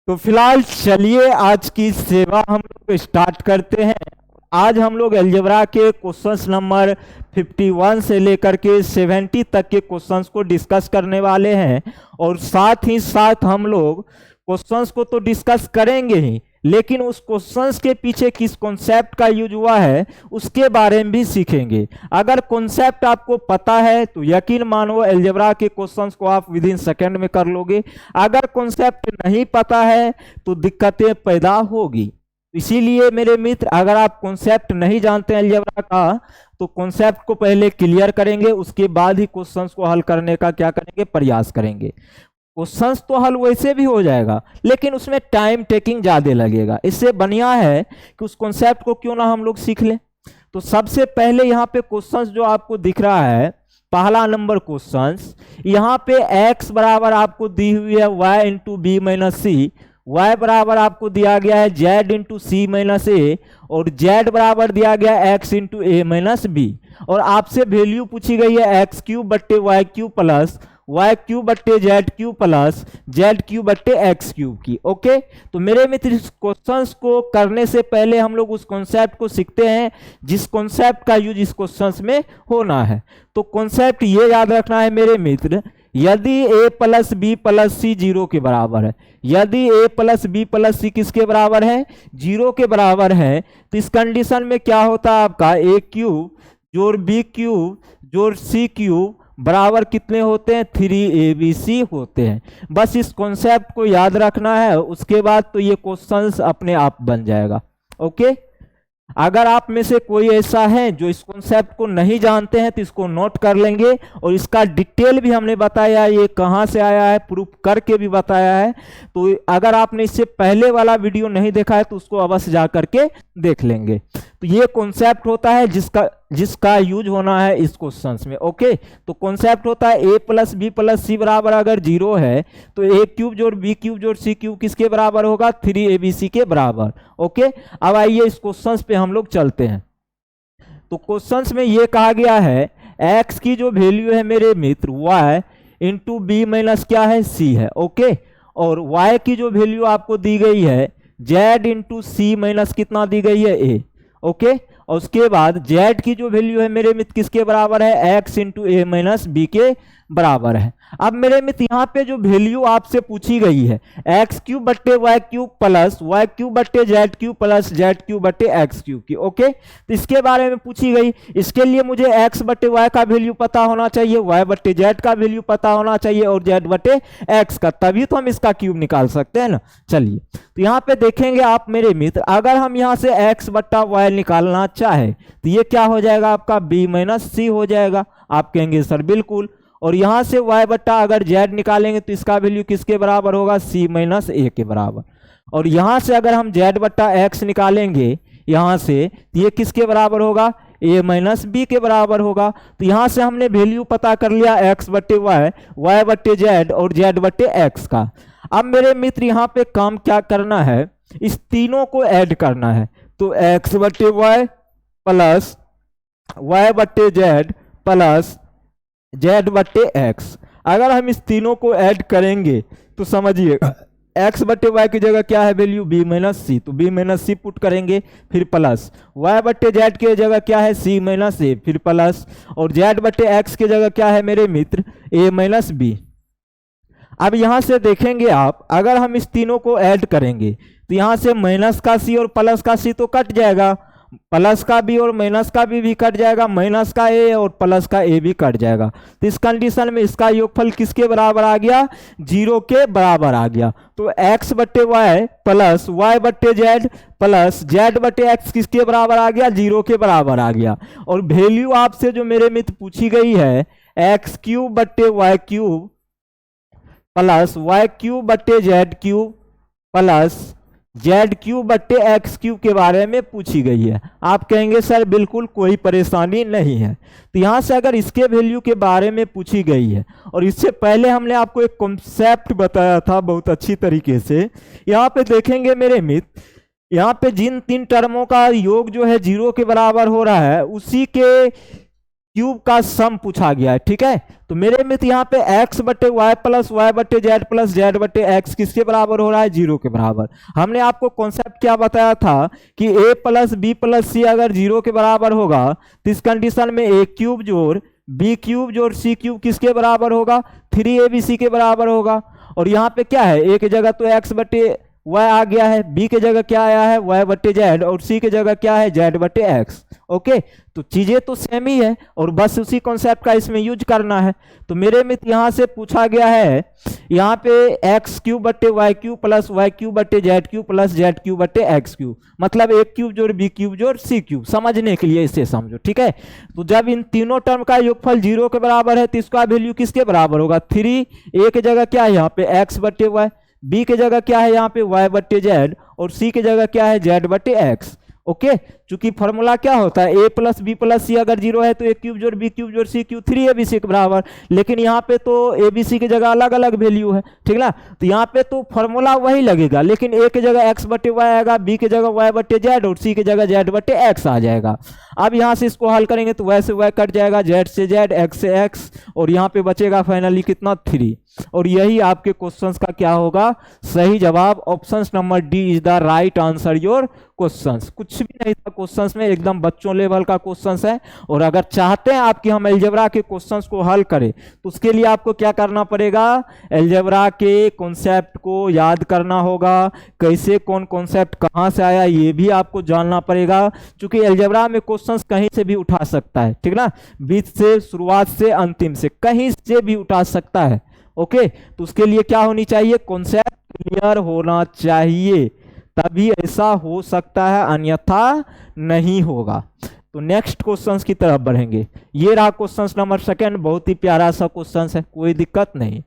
तो फिलहाल चलिए आज की सेवा हम लोग स्टार्ट करते हैं। आज हम लोग अलजेब्रा के क्वेश्चंस नंबर 51 से लेकर के 70 तक के क्वेश्चंस को डिस्कस करने वाले हैं और साथ ही साथ हम लोग क्वेश्चंस को तो डिस्कस करेंगे ही, लेकिन उस क्वेश्चंस के पीछे किस कॉन्सेप्ट का यूज हुआ है उसके बारे में भी सीखेंगे। अगर कॉन्सेप्ट आपको पता है तो यकीन मानो अलजेब्रा के क्वेश्चंस को आप विद इन सेकंड में कर लोगे। अगर कॉन्सेप्ट नहीं पता है तो दिक्कतें पैदा होगी। इसीलिए मेरे मित्र, अगर आप कॉन्सेप्ट नहीं जानते हैं अलजेब्रा का तो कॉन्सेप्ट को पहले क्लियर करेंगे, उसके बाद ही क्वेश्चंस को हल करने का क्या करेंगे, प्रयास करेंगे। क्वेश्चंस तो हल वैसे भी हो जाएगा लेकिन उसमें टाइम टेकिंग ज्यादा लगेगा। इससे बढ़िया है कि उस कॉन्सेप्ट को क्यों ना हम लोग सीख लें। तो सबसे पहले यहाँ पे क्वेश्चंस जो आपको दिख रहा है, पहला नंबर क्वेश्चंस, यहाँ पे x बराबर आपको दी हुई है y into B minus C, y बराबर आपको दिया गया है z into C minus A और z बराबर दिया गया है x into A minus B, और आपसे वैल्यू पूछी गई है एक्स क्यूब बट्टे Y cube plus Y cube बट्टे Z cube plus Z cube बट्टे एक्स क्यूब की। ओके, तो मेरे मित्र इस क्वेश्चंस को करने से पहले हम लोग उस कॉन्सेप्ट को सीखते हैं जिस कॉन्सेप्ट का यूज इस क्वेश्चंस में होना है। तो कॉन्सेप्ट ये याद रखना है मेरे मित्र, यदि a प्लस बी प्लस सी 0 के बराबर है, यदि a प्लस बी प्लस सी किसके बराबर है, 0 के बराबर है, तो इस कंडीशन में क्या होता है आपका a क्यूब जोड़ बी क्यूब जोड़ सी क्यूब बराबर कितने होते हैं, 3abc होते हैं। बस इस कॉन्सेप्ट को याद रखना है, उसके बाद तो ये क्वेश्चंस अपने आप बन जाएगा। ओके, अगर आप में से कोई ऐसा है जो इस कॉन्सेप्ट को नहीं जानते हैं तो इसको नोट कर लेंगे, और इसका डिटेल भी हमने बताया, ये कहाँ से आया है प्रूफ करके भी बताया है। तो अगर आपने इससे पहले वाला वीडियो नहीं देखा है तो उसको अवश्य जा करके देख लेंगे। तो ये कॉन्सेप्ट होता है जिसका यूज होना है इस क्वेश्चंस में। ओके, तो कॉन्सेप्ट होता है a प्लस बी प्लस सी बराबर अगर 0 है तो a क्यूब जोड़ बी क्यूब जोड़ सी क्यूब किसके बराबर होगा, 3abc के बराबर। ओके, अब आइए इस क्वेश्चंस पे हम लोग चलते हैं। तो क्वेश्चंस में ये कहा गया है x की जो वैल्यू है मेरे मित्र y इंटू बी माइनस क्या है, c है। ओके, और y की जो वैल्यू आपको दी गई है z इंटू सी माइनस कितना दी गई है, a। ओके, और उसके बाद z की जो वैल्यू है मेरे मित्र किसके बराबर है, x into A minus B के बराबर है। अब मेरे मित्र यहाँ पे जो वैल्यू आपसे पूछी गई है एक्स क्यूब बट्टे Y cube plus Y cube बट्टे Z cube plus Z cube बट्टे एक्स क्यूब की। ओके, तो इसके बारे में पूछी गई, इसके लिए मुझे एक्स बट्टे वाई का वैल्यू पता होना चाहिए, वाई बट्टे जेड का वैल्यू पता होना चाहिए और जेड बट्टे एक्स का, तभी तो हम इसका क्यूब निकाल सकते हैं ना। चलिए, तो यहाँ पे देखेंगे आप मेरे मित्र, अगर हम यहाँ से एक्स बट्टा वाई निकालना चाहे तो ये क्या हो जाएगा आपका बी माइनस सी हो जाएगा। आप कहेंगे सर बिल्कुल, और यहां से y बट्टा अगर z निकालेंगे तो इसका वैल्यू किसके बराबर होगा, c माइनस ए के बराबर। और यहां से अगर हम z बट्टा x निकालेंगे यहां से तो ये किसके बराबर होगा, a माइनस बी के बराबर होगा। तो यहां से हमने वैल्यू पता कर लिया x बट्टे y बट्टे z और z बट्टे x का। अब मेरे मित्र यहाँ पे काम क्या करना है, इस तीनों को ऐड करना है। तो x बट्टे y प्लस y बट्टे z प्लस जेड बट्टे एक्स, अगर हम इस तीनों को ऐड करेंगे तो समझिए एक्स बट्टे वाई की जगह क्या है वैल्यू, बी माइनस सी, तो बी माइनस सी पुट करेंगे, फिर प्लस वाई बट्टे जेड की जगह क्या है, सी माइनस ए, फिर प्लस, और जेड बट्टे एक्स की जगह क्या है मेरे मित्र, ए माइनस बी। अब यहां से देखेंगे आप, अगर हम इस तीनों को ऐड करेंगे तो यहां से माइनस का सी और प्लस का सी तो कट जाएगा, प्लस का बी और माइनस का बी भी कट जाएगा, माइनस का ए और प्लस का ए भी कट जाएगा। तो इस कंडीशन में इसका योगफल किसके बराबर आ गया, 0 के बराबर आ गया। तो x बट्टे वाई प्लस वाई बट्टे जेड प्लस जेड बट्टे एक्स किसके बराबर आ गया, 0 के बराबर आ गया। और वैल्यू आपसे जो मेरे मित्र पूछी गई है एक्स क्यूब बट्टे Y cube plus Y cube बट्टे Z cube plus Z cube बट्टे एक्स क्यूब के बारे में पूछी गई है। आप कहेंगे सर बिल्कुल कोई परेशानी नहीं है। तो यहाँ से अगर इसके वैल्यू के बारे में पूछी गई है, और इससे पहले हमने आपको एक कॉन्सेप्ट बताया था बहुत अच्छी तरीके से, यहाँ पे देखेंगे मेरे मित्र, यहाँ पे जिन तीन टर्मों का योग जो है 0 के बराबर हो रहा है उसी के क्यूब का सम पूछा गया है। ठीक है, तो मेरे मित्र यहाँ पे x बटे वाई प्लस वाई बटे जेड प्लस जेड बटे एक्स किसके बराबर हो रहा है? 0 के बराबर। हमने आपको कॉन्सेप्ट क्या बताया था कि a प्लस बी प्लस सी अगर 0 के बराबर होगा तो इस कंडीशन में a क्यूब जोड़ बी क्यूब जोड़ सी क्यूब किसके बराबर होगा? 3abc के बराबर होगा। और यहाँ पे क्या है, a की जगह तो x बटे वाई आ गया है, बी की जगह क्या आया है? वाई बटे जेड, और सी की जगह क्या है? जेड बटे एक्स। ओके, तो चीजें तो सेम ही है और बस उसी कॉन्सेप्ट का इसमें यूज करना है। तो मेरे मित्र यहाँ से पूछा गया है, यहाँ पे एक्स क्यूब बटे Y cube plus Y cube बटे Z cube plus Z cube बटे एक्स क्यूब, मतलब ए क्यूब जोड़ बी क्यूब जोड़ सी क्यूब। समझने के लिए इसे समझो। ठीक है, तो जब इन तीनों टर्म का योगफल 0 के बराबर है तो इसका वैल्यू किसके बराबर होगा? 3। ए की जगह क्या है यहाँ पे? एक्स बटे वाई, बी की जगह क्या है यहाँ पे? वाई बटे जेड, और सी की जगह क्या है? जेड बटे एक्स। ओके, चूंकि फॉर्मूला क्या होता है, ए प्लस बी प्लस सी अगर 0 है तो ए क्यूब जोड़ बी क्यूब जोड़ सी क्यूब 3abc के बराबर। लेकिन यहाँ पे तो abc की जगह अलग अलग वैल्यू है। ठीक ना, तो यहाँ पे तो फॉर्मूला वही लगेगा, लेकिन ए की जगह एक्स बटे वाई आएगा, बी की जगह वाई बटे जेड और सी की जगह जेड बटे एक्स आ जाएगा। अब यहाँ से इसको हल करेंगे तो वाई से वाई कट जाएगा, जेड से जेड, एक्स से एक्स, और यहाँ पे बचेगा फाइनली कितना? 3। और यही आपके क्वेश्चंस का क्या होगा? सही जवाब। Option number D is the right answer your questions. कुछ भी नहीं था क्वेश्चंस में, एकदम बच्चों लेवल का क्वेश्चंस है। और अगर चाहते हैं आप कि हम अलजेब्रा के क्वेश्चंस को हल करें तो उसके लिए आपको क्या करना पड़ेगा? अलजेब्रा के कॉन्सेप्ट को याद करना होगा, कैसे कौन कॉन्सेप्ट कहाँ से आया ये भी आपको जानना पड़ेगा, क्योंकि अलजेब्रा में क्वेश्चंस कहीं से भी उठा सकता है। ठीक ना, बीच से, शुरुआत से, अंतिम से, कहीं से भी उठा सकता है। ओके, तो उसके लिए क्या होनी चाहिए? कॉन्सेप्ट क्लियर होना चाहिए, तभी ऐसा हो सकता है, अन्यथा नहीं होगा। तो नेक्स्ट क्वेश्चंस की तरफ बढ़ेंगे। ये रहा क्वेश्चन नंबर 2, बहुत ही प्यारा सा क्वेश्चन है, कोई दिक्कत नहीं।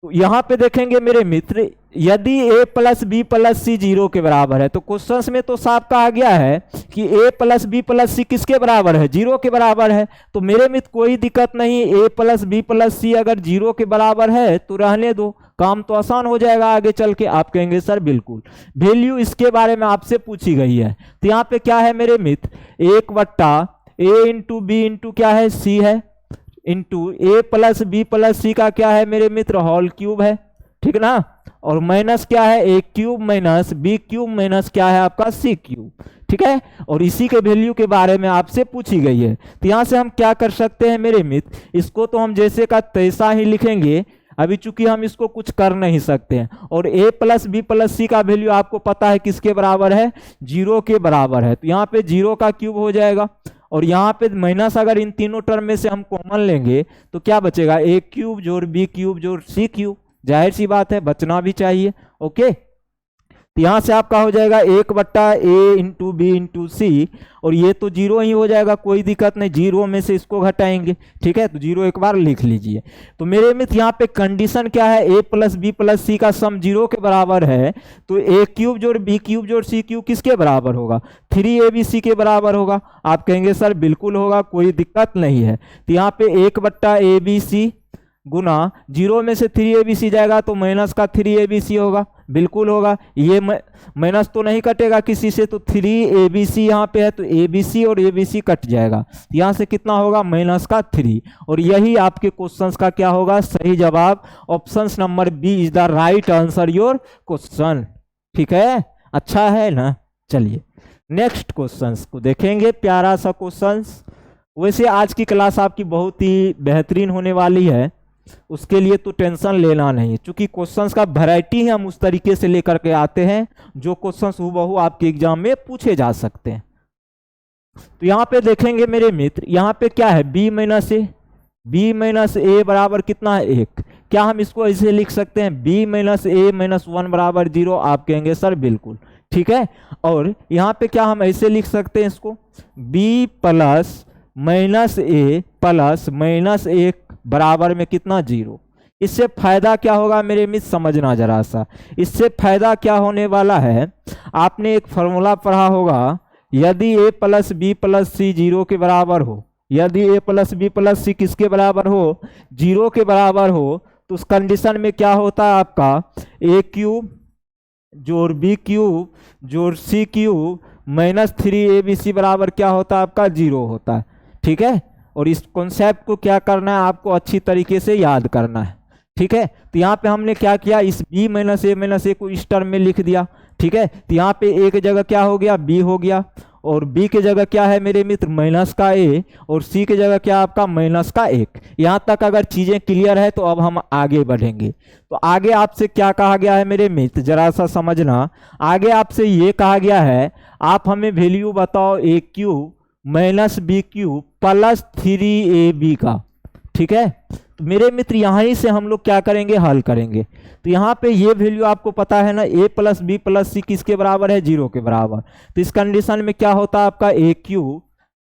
तो यहां पे देखेंगे मेरे मित्र, यदि a प्लस बी प्लस सी 0 के बराबर है, तो क्वेश्चंस में तो साफ कहा गया है कि a प्लस बी प्लस सी किसके बराबर है? 0 के बराबर है। तो मेरे मित्र कोई दिक्कत नहीं, a प्लस बी प्लस सी अगर 0 के बराबर है तो रहने दो, काम तो आसान हो जाएगा आगे चल के। आप कहेंगे सर बिल्कुल, वैल्यू इसके बारे में आपसे पूछी गई है। तो यहाँ पे क्या है मेरे मित्र? 1/a इंटू बी इंटू क्या है? सी है, इंटू ए प्लस बी प्लस सी का क्या है मेरे मित्र? होल क्यूब है। ठीक ना, और माइनस क्या है? A cube minus B cube minus क्या है आपका? C cube. ठीक है, और इसी के वैल्यू के बारे में आपसे पूछी गई है। तो यहां से हम क्या कर सकते हैं मेरे मित्र? इसको तो हम जैसे का तैसा ही लिखेंगे, अभी चूंकि हम इसको कुछ कर नहीं सकते हैं। और a प्लस बी प्लस सी का वैल्यू आपको पता है किसके बराबर है? 0 के बराबर है। तो यहाँ पे 0 का क्यूब हो जाएगा, और यहाँ पे माइनस अगर इन तीनों टर्म में से हम कॉमन लेंगे तो क्या बचेगा? a क्यूब जोड़ बी क्यूब जोड़ सी क्यूब। जाहिर सी बात है, बचना भी चाहिए। ओके, तो यहां से आपका हो जाएगा 1/a इंटू बी इंटू सी, और ये तो 0 ही हो जाएगा, कोई दिक्कत नहीं, 0 में से इसको घटाएंगे। ठीक है, तो 0 एक बार लिख लीजिए। तो मेरे मित्र यहाँ पे कंडीशन क्या है? a प्लस बी प्लस सी का सम 0 के बराबर है, तो a क्यूब जोड़ बी क्यूब जोड़ सी क्यूब किसके बराबर होगा? 3abc के बराबर होगा। आप कहेंगे सर बिल्कुल होगा, कोई दिक्कत नहीं है। तो यहाँ पे 1/abc गुना 0 में से 3abc जाएगा तो माइनस का 3abc होगा, बिल्कुल होगा। ये माइनस तो नहीं कटेगा किसी से, तो 3abc यहाँ पे है तो abc और abc कट जाएगा, यहाँ से कितना होगा? माइनस का 3। और यही आपके क्वेश्चंस का क्या होगा? सही जवाब। Option number B is the right answer your question. ठीक है, अच्छा है ना। चलिए नेक्स्ट क्वेश्चंस को देखेंगे, प्यारा सा क्वेश्चंस। वैसे आज की क्लास आपकी बहुत ही बेहतरीन होने वाली है, उसके लिए तो टेंशन लेना नहीं है, क्योंकि क्वेश्चंस का वैरायटी ही हम उस तरीके से लेकर के आते हैं जो क्वेश्चंस हूबहू आपके एग्जाम में पूछे जा सकते हैं। तो यहाँ पे देखेंगे मेरे मित्र, यहाँ पे क्या है? b माइनस ए बराबर कितना है? 1। क्या हम इसको ऐसे लिख सकते हैं? b माइनस ए माइनस 1 बराबर 0। आप कहेंगे सर बिल्कुल, ठीक है। और यहाँ पे क्या हम ऐसे लिख सकते हैं इसको? b प्लस माइनस ए प्लस माइनस 1 बराबर में कितना? 0। इससे फायदा क्या होगा मेरे मित्र? समझना जरा सा। इससे फायदा क्या होने वाला है? आपने एक फॉर्मूला पढ़ा होगा, यदि a प्लस बी प्लस सी 0 के बराबर हो, यदि a प्लस बी प्लस सी किसके बराबर हो? 0 के बराबर हो, तो उस कंडीशन में क्या होता है आपका? a क्यूब जोड़ बी क्यूब जोड़ सी क्यूब माइनस 3abc बराबर क्या होता है आपका? 0 होता है। ठीक है, और इस कॉन्सेप्ट को क्या करना है, आपको अच्छी तरीके से याद करना है। ठीक है, तो यहाँ पे हमने क्या किया, इस b माइनस ए को इस टर्म में लिख दिया। ठीक है, तो यहाँ पे a की जगह क्या हो गया, b हो गया, और b की जगह क्या है मेरे मित्र, माइनस का a, और c की जगह क्या आपका माइनस का 1। यहाँ तक अगर चीजें क्लियर है तो अब हम आगे बढ़ेंगे। तो आगे आपसे क्या कहा गया है मेरे मित्र, जरा सा समझना। आगे आपसे ये कहा गया है, आप हमें वैल्यू बताओ a cube minus B cube plus 3ab का। ठीक है, तो मेरे मित्र यहाँ ही से हम लोग क्या करेंगे, हल करेंगे। तो यहाँ पे ये वैल्यू आपको पता है ना, a प्लस बी प्लस सी किसके बराबर है, 0 के बराबर। तो इस कंडीशन में क्या होता है आपका, a क्यूब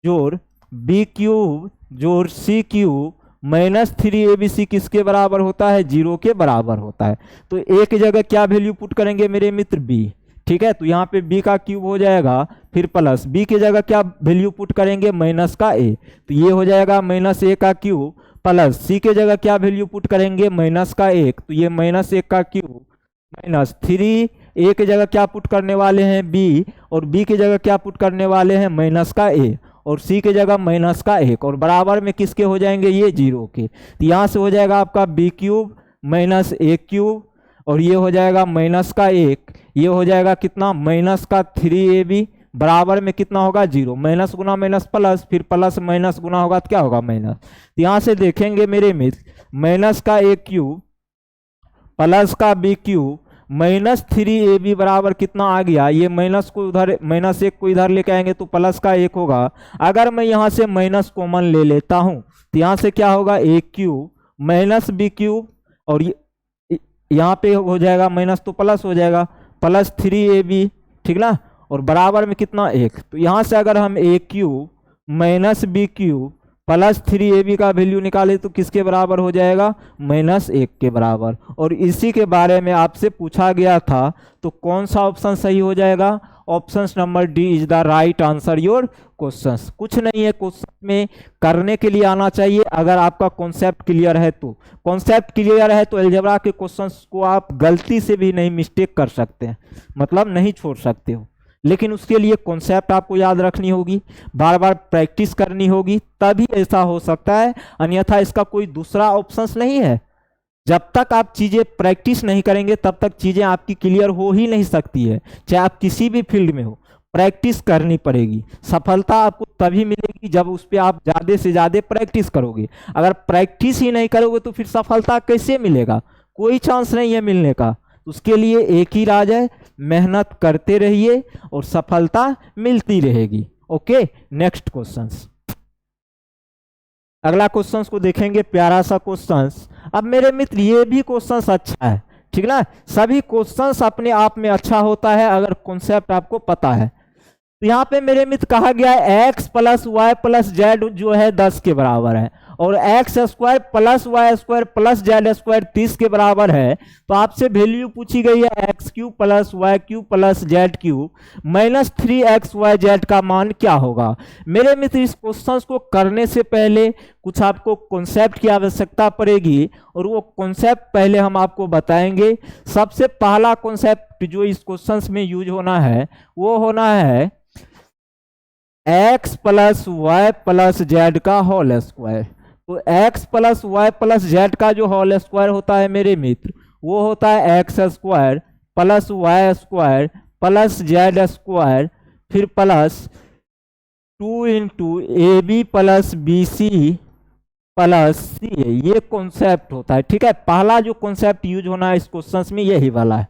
जोड़ बी क्यूब जोड़ सी क्यूब माइनस 3abc किसके बराबर होता है, 0 के बराबर होता है। तो a की जगह क्या वैल्यू पुट करेंगे मेरे मित्र, b। ठीक है, तो यहाँ पे b का क्यूब हो जाएगा, फिर प्लस b की जगह क्या वैल्यू पुट करेंगे, माइनस का a, तो ये हो जाएगा माइनस a का क्यूब, प्लस c के जगह क्या वैल्यू पुट करेंगे, माइनस का 1, तो ये माइनस 1 का क्यूब माइनस 3, a की जगह क्या पुट करने वाले हैं b, और b की जगह क्या पुट करने वाले हैं, माइनस का a, और c की जगह माइनस का 1, और बराबर में किसके हो जाएंगे, ये 0 के। तो यहाँ से हो जाएगा आपका b cube minus a cube, और ये हो जाएगा माइनस का 1, ये हो जाएगा कितना, माइनस का 3ab, बराबर में कितना होगा, 0। माइनस गुना माइनस प्लस, फिर प्लस माइनस गुना होगा तो क्या होगा, माइनस। तो यहाँ से देखेंगे मेरे मित्र, माइनस का a क्यूब प्लस का b क्यूब माइनस 3ab बराबर कितना आ गया, ये माइनस को उधर, माइनस 1 को इधर लेके आएंगे तो प्लस का 1 होगा। अगर मैं यहाँ से माइनस कॉमन ले लेता हूँ तो यहाँ से क्या होगा, a cube minus B cube, और यहाँ पे हो जाएगा माइनस तो प्लस हो जाएगा, प्लस 3ab, ठीक ना, और बराबर में कितना, 1। तो यहाँ से अगर हम a cube minus B cube plus 3ab का वैल्यू निकाले तो किसके बराबर हो जाएगा, माइनस 1 के बराबर। और इसी के बारे में आपसे पूछा गया था, तो कौन सा ऑप्शन सही हो जाएगा, option number D is the right answer your question. कुछ नहीं है, क्वेश्चन में करने के लिए आना चाहिए, अगर आपका कॉन्सेप्ट क्लियर है तो। कॉन्सेप्ट क्लियर है तो अलजेब्रा के क्वेश्चंस को आप गलती से भी नहीं मिस्टेक कर सकते हैं, मतलब नहीं छोड़ सकते हो। लेकिन उसके लिए कॉन्सेप्ट आपको याद रखनी होगी, बार बार प्रैक्टिस करनी होगी, तभी ऐसा हो सकता है, अन्यथा इसका कोई दूसरा ऑप्शंस नहीं है। जब तक आप चीज़ें प्रैक्टिस नहीं करेंगे तब तक चीज़ें आपकी क्लियर हो ही नहीं सकती है, चाहे आप किसी भी फील्ड में हो। प्रैक्टिस करनी पड़ेगी, सफलता आपको तभी मिलेगी जब उस पर आप ज़्यादा से ज़्यादा प्रैक्टिस करोगे। अगर प्रैक्टिस ही नहीं करोगे तो फिर सफलता कैसे मिलेगा, कोई चांस नहीं है मिलने का। उसके लिए एक ही राज है, मेहनत करते रहिए और सफलता मिलती रहेगी। ओके, नेक्स्ट क्वेश्चंस, अगला क्वेश्चंस को देखेंगे, प्यारा सा क्वेश्चंस। अब मेरे मित्र ये भी क्वेश्चंस अच्छा है, ठीक ना, सभी क्वेश्चंस अपने आप में अच्छा होता है अगर कॉन्सेप्ट आपको पता है। तो यहाँ पे मेरे मित्र कहा गया है x plus Y plus z जो है 10 के बराबर है, और x square plus Y square plus Z square 30 के बराबर है। तो आपसे वैल्यू पूछी गई है x cube plus Y cube plus Z cube minus 3xyz का मान क्या होगा। मेरे मित्र इस क्वेश्चन को करने से पहले कुछ आपको कॉन्सेप्ट की आवश्यकता पड़ेगी, और वो कॉन्सेप्ट पहले हम आपको बताएंगे। सबसे पहला कॉन्सेप्ट जो इस क्वेश्चन में यूज होना है वो होना है x plus Y plus Z का होल स्क्वायर। तो x plus Y plus Z का जो होल स्क्वायर होता है मेरे मित्र, वो होता है x square plus Y square plus Z square फिर plus 2 into A B plus B C plus C. ये कॉन्सेप्ट होता है, ठीक है। पहला जो कॉन्सेप्ट यूज होना है इस क्वेश्चन में यही वाला है,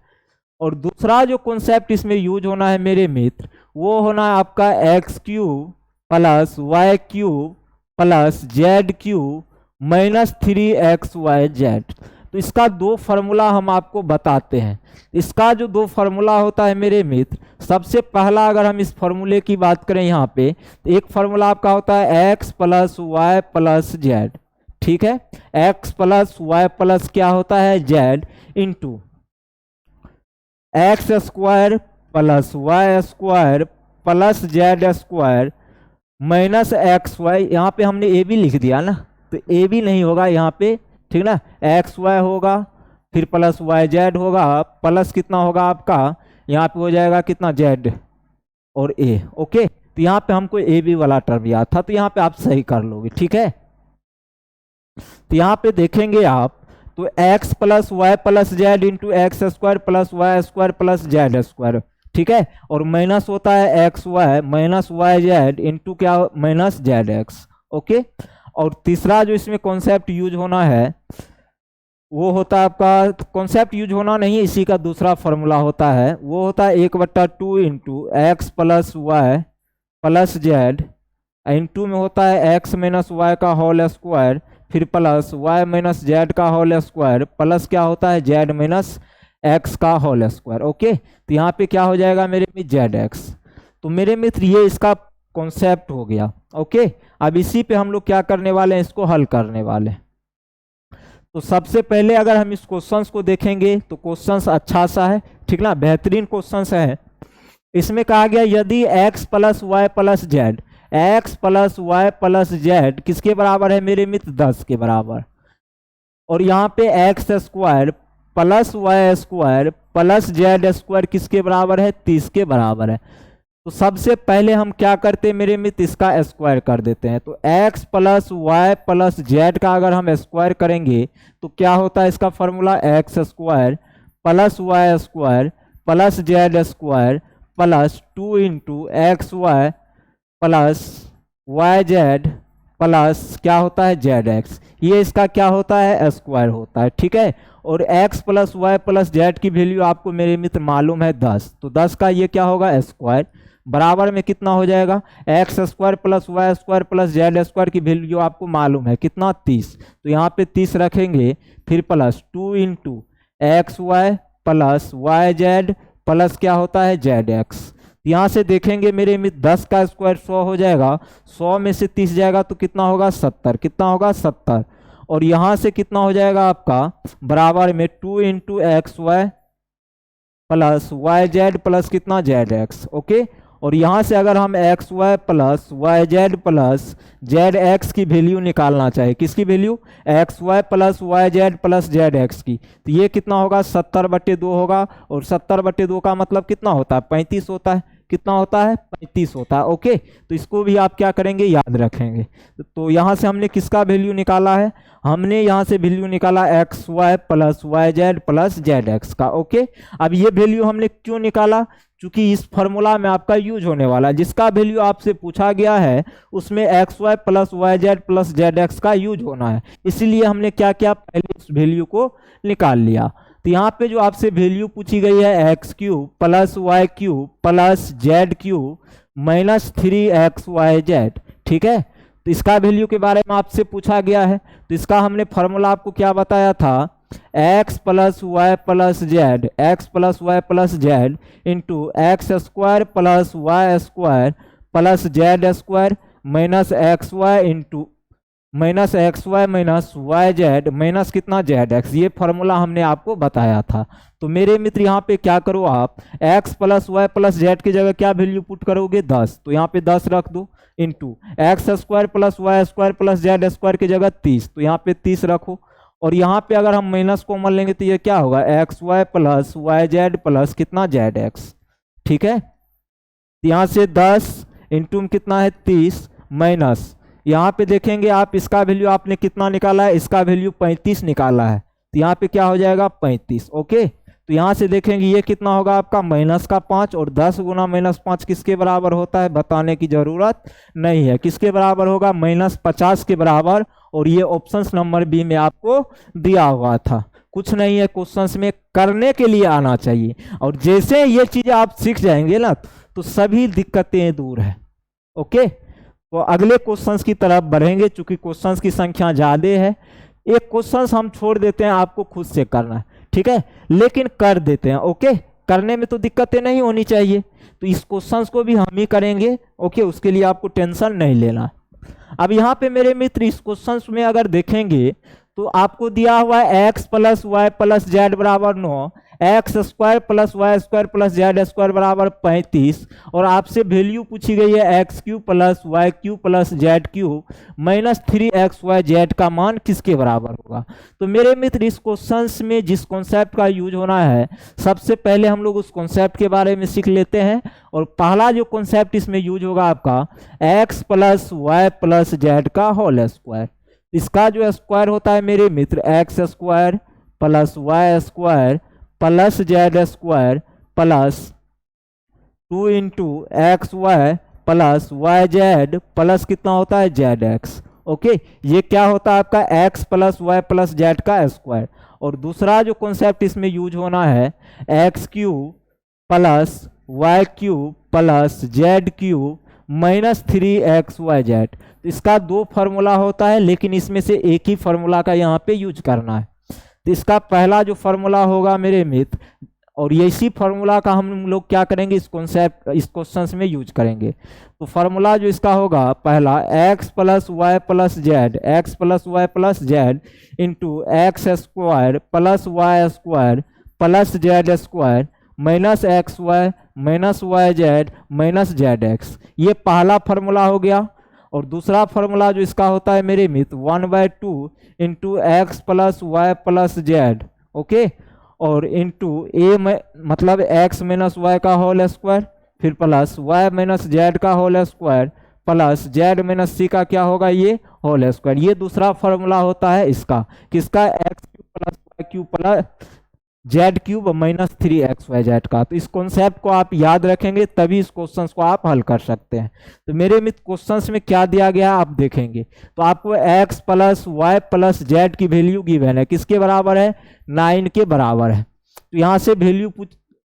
और दूसरा जो कॉन्सेप्ट इसमें यूज होना है मेरे मित्र वो होना है आपका x cube plus Y cube plus Z cube minus 3xyz। तो इसका दो फार्मूला हम आपको बताते हैं। इसका जो दो फार्मूला होता है मेरे मित्र, सबसे पहला अगर हम इस फार्मूले की बात करें यहाँ पे, तो एक फार्मूला आपका होता है x plus Y plus z, ठीक है। x प्लस वाई प्लस क्या होता है z into x square plus Y square plus Z square minus x y. यहाँ पे हमने ए बी लिख दिया ना, तो ए बी नहीं होगा यहाँ पे, ठीक ना, एक्स वाई होगा फिर प्लस वाई जेड होगा, प्लस कितना होगा आपका यहाँ पे हो जाएगा कितना जेड और ए। ओके, तो यहाँ पे हमको ए बी वाला टर्म याद था, तो यहाँ पे आप सही कर लोगे, ठीक है। तो यहाँ पे देखेंगे आप, तो x plus Y plus z into x square plus Y square plus Z square, ठीक है। और माइनस होता है x y minus y z into क्या माइनस जेड एक्स, ओके। और तीसरा जो इसमें कॉन्सेप्ट यूज होना है वो होता है आपका, कॉन्सेप्ट यूज होना नहीं, इसी का दूसरा फॉर्मूला होता है, वो होता है 1/2 into x plus Y plus z into में होता है एक्स माइनस वाई का होल स्क्वायर, फिर प्लस वाई माइनस जेड का होल स्क्वायर, प्लस क्या होता है जेड माइनस एक्स का होल स्क्वायर, ओके। तो यहाँ पे क्या हो जाएगा मेरे मित्र जेड एक्स। तो मेरे मित्र ये इसका कॉन्सेप्ट हो गया, ओके। अब इसी पे हम लोग क्या करने वाले हैं, इसको हल करने वाले हैं। तो सबसे पहले अगर हम इस क्वेश्चंस को देखेंगे तो क्वेश्चंस अच्छा सा है, ठीक ना, बेहतरीन क्वेश्चंस है। इसमें कहा गया यदि x plus Y plus z, x plus Y plus z किसके बराबर है मेरे मित्र 10 के बराबर, और यहाँ पे x square plus Y square plus Z square किसके बराबर है 30 के बराबर है। तो सबसे पहले हम क्या करते हैं मेरे मित्र, इसका स्क्वायर कर देते हैं। तो x plus Y plus Z का अगर हम स्क्वायर करेंगे तो क्या होता है इसका formula, x square plus Y square plus Z square plus 2 into x Y plus Y Z plus क्या होता है जेड एक्स, ये इसका क्या होता है स्क्वायर होता है, ठीक है। और x plus Y plus z की वैल्यू आपको मेरे मित्र मालूम है 10, तो 10 का ये क्या होगा स्क्वायर, बराबर में कितना हो जाएगा x square plus Y square plus Z square की वैल्यू आपको मालूम है कितना 30, तो यहाँ पे 30 रखेंगे, फिर plus 2 into x Y plus Y Z plus क्या होता है जेड एक्स। यहाँ से देखेंगे मेरे मित्र 10 का स्क्वायर 100 हो जाएगा, 100 में से 30 जाएगा तो कितना होगा 70, कितना होगा 70। और यहाँ से कितना हो जाएगा आपका बराबर में 2 into x Y plus Y Z plus कितना जेड एक्स, ओके। और यहाँ से अगर हम x Y plus Y Z plus z x की वैल्यू निकालना चाहे, किसकी value, x Y plus Y Z plus z x की, तो ये कितना होगा 70/2 होगा। और 70/2 का मतलब कितना होता है 35 होता है, कितना होता है 35 होता है, ओके। तो इसको भी आप क्या करेंगे याद रखेंगे। तो यहाँ से हमने किसका वैल्यू निकाला है, हमने यहाँ से वैल्यू निकाला x Y plus Y Z plus z x का, ओके। अब ये वैल्यू हमने क्यों निकाला, चूंकि इस फॉर्मूला में आपका यूज होने वाला है, जिसका वैल्यू आपसे पूछा गया है उसमें x Y plus Y Z plus z x का यूज होना है, इसीलिए हमने क्या किया पहले उस वैल्यू को निकाल लिया। तो यहाँ पे जो आपसे वैल्यू पूछी गई है x cube plus Y cube plus Z cube minus 3xyz, ठीक है। तो इसका वैल्यू के बारे में आपसे पूछा गया है, तो इसका हमने फॉर्मूला आपको क्या बताया था, x plus Y plus z, x plus Y plus z into x square plus Y square plus Z square minus x y into minus x y minus y z minus कितना z x, ये formula हमने आपको बताया था। तो मेरे मित्र यहाँ पे क्या करो आप, x plus Y plus z की जगह क्या वैल्यू पुट करोगे 10, तो यहाँ पे 10 रख दो into x square plus Y square plus Z square की जगह 30, तो यहाँ पे 30 रखो। और यहाँ पे अगर हम माइनस कॉमन लेंगे तो ये क्या होगा x Y plus Y Z plus कितना जेड एक्स, ठीक है। यहाँ से 10 इंटू में कितना है 30 माइनस, यहाँ पे देखेंगे आप इसका वैल्यू आपने कितना निकाला है, इसका वैल्यू 35 निकाला है, तो यहाँ पे क्या हो जाएगा 35, ओके। तो यहाँ से देखेंगे ये कितना होगा आपका माइनस का 5, और 10 गुना माइनस 5 किसके बराबर होता है बताने की जरूरत नहीं है, किसके बराबर होगा -50 के बराबर। और ये ऑप्शन नंबर बी में आपको दिया हुआ था, कुछ नहीं है, क्वेश्चंस में करने के लिए आना चाहिए। और जैसे ये चीजें आप सीख जाएंगे ना तो सभी दिक्कतें दूर है, ओके। तो अगले क्वेश्चंस की तरफ बढ़ेंगे, चूंकि क्वेश्चंस की संख्या ज्यादा है। एक क्वेश्चंस हम छोड़ देते हैं, आपको खुद से करना है, ठीक है, लेकिन कर देते हैं, ओके। करने में तो दिक्कतें नहीं होनी चाहिए, तो इस क्वेश्चंस को भी हम ही करेंगे, ओके, उसके लिए आपको टेंशन नहीं लेना। अब यहाँ पे मेरे मित्र इस क्वेश्चंस में अगर देखेंगे तो आपको दिया हुआ है x plus Y plus z बराबर 9, x square plus Y square plus Z square बराबर 35, और आपसे वैल्यू पूछी गई है x cube plus y cube plus z cube minus 3xyz का मान किसके बराबर होगा। तो मेरे मित्र इस क्वेश्चन में जिस कॉन्सेप्ट का यूज होना है, सबसे पहले हम लोग उस कॉन्सेप्ट के बारे में सीख लेते हैं। और पहला जो कॉन्सेप्ट इसमें यूज होगा आपका x plus Y plus Z का होल स्क्वायर। इसका जो स्क्वायर होता है मेरे मित्र X square plus Y square plus Z square plus 2 into x Y plus Y Z plus कितना होता है जेड एक्स। ओके, ये क्या होता है आपका x plus Y plus Z का स्क्वायर। और दूसरा जो कॉन्सेप्ट इसमें यूज होना है x cube plus Y cube plus Z cube minus 3xyz। तो इसका दो फार्मूला होता है, लेकिन इसमें से एक ही फार्मूला का यहाँ पे यूज करना है। तो इसका पहला जो फार्मूला होगा मेरे मित्र, और ये इसी फार्मूला का हम लोग क्या करेंगे इस क्वेश्चन में यूज करेंगे। तो फार्मूला जो इसका होगा पहला x plus Y plus z, x plus Y plus z into x square plus Y square plus Z square minus x y minus y z minus z x. ये पहला formula हो गया। और दूसरा फार्मूला जो इसका होता है मेरे मित्र 1/2 into x plus Y plus Z, okay, और इंटू ए मतलब एक्स माइनस वाई का होल स्क्वायर, फिर प्लस वाई माइनस जेड का whole square plus Z minus C का क्या होगा ये होल स्क्वायर। ये दूसरा फार्मूला होता है इसका, किसका x cube plus Y cube plus Z cube minus 3xyz का। तो इस कॉन्सेप्ट को आप याद रखेंगे तभी इस क्वेश्चन को आप हल कर सकते हैं। तो मेरे मित्र क्वेश्चन में क्या दिया गया आप देखेंगे, तो आपको x plus Y plus z की वैल्यू गिवन है, किसके बराबर है 9 के बराबर है। तो यहाँ से वैल्यू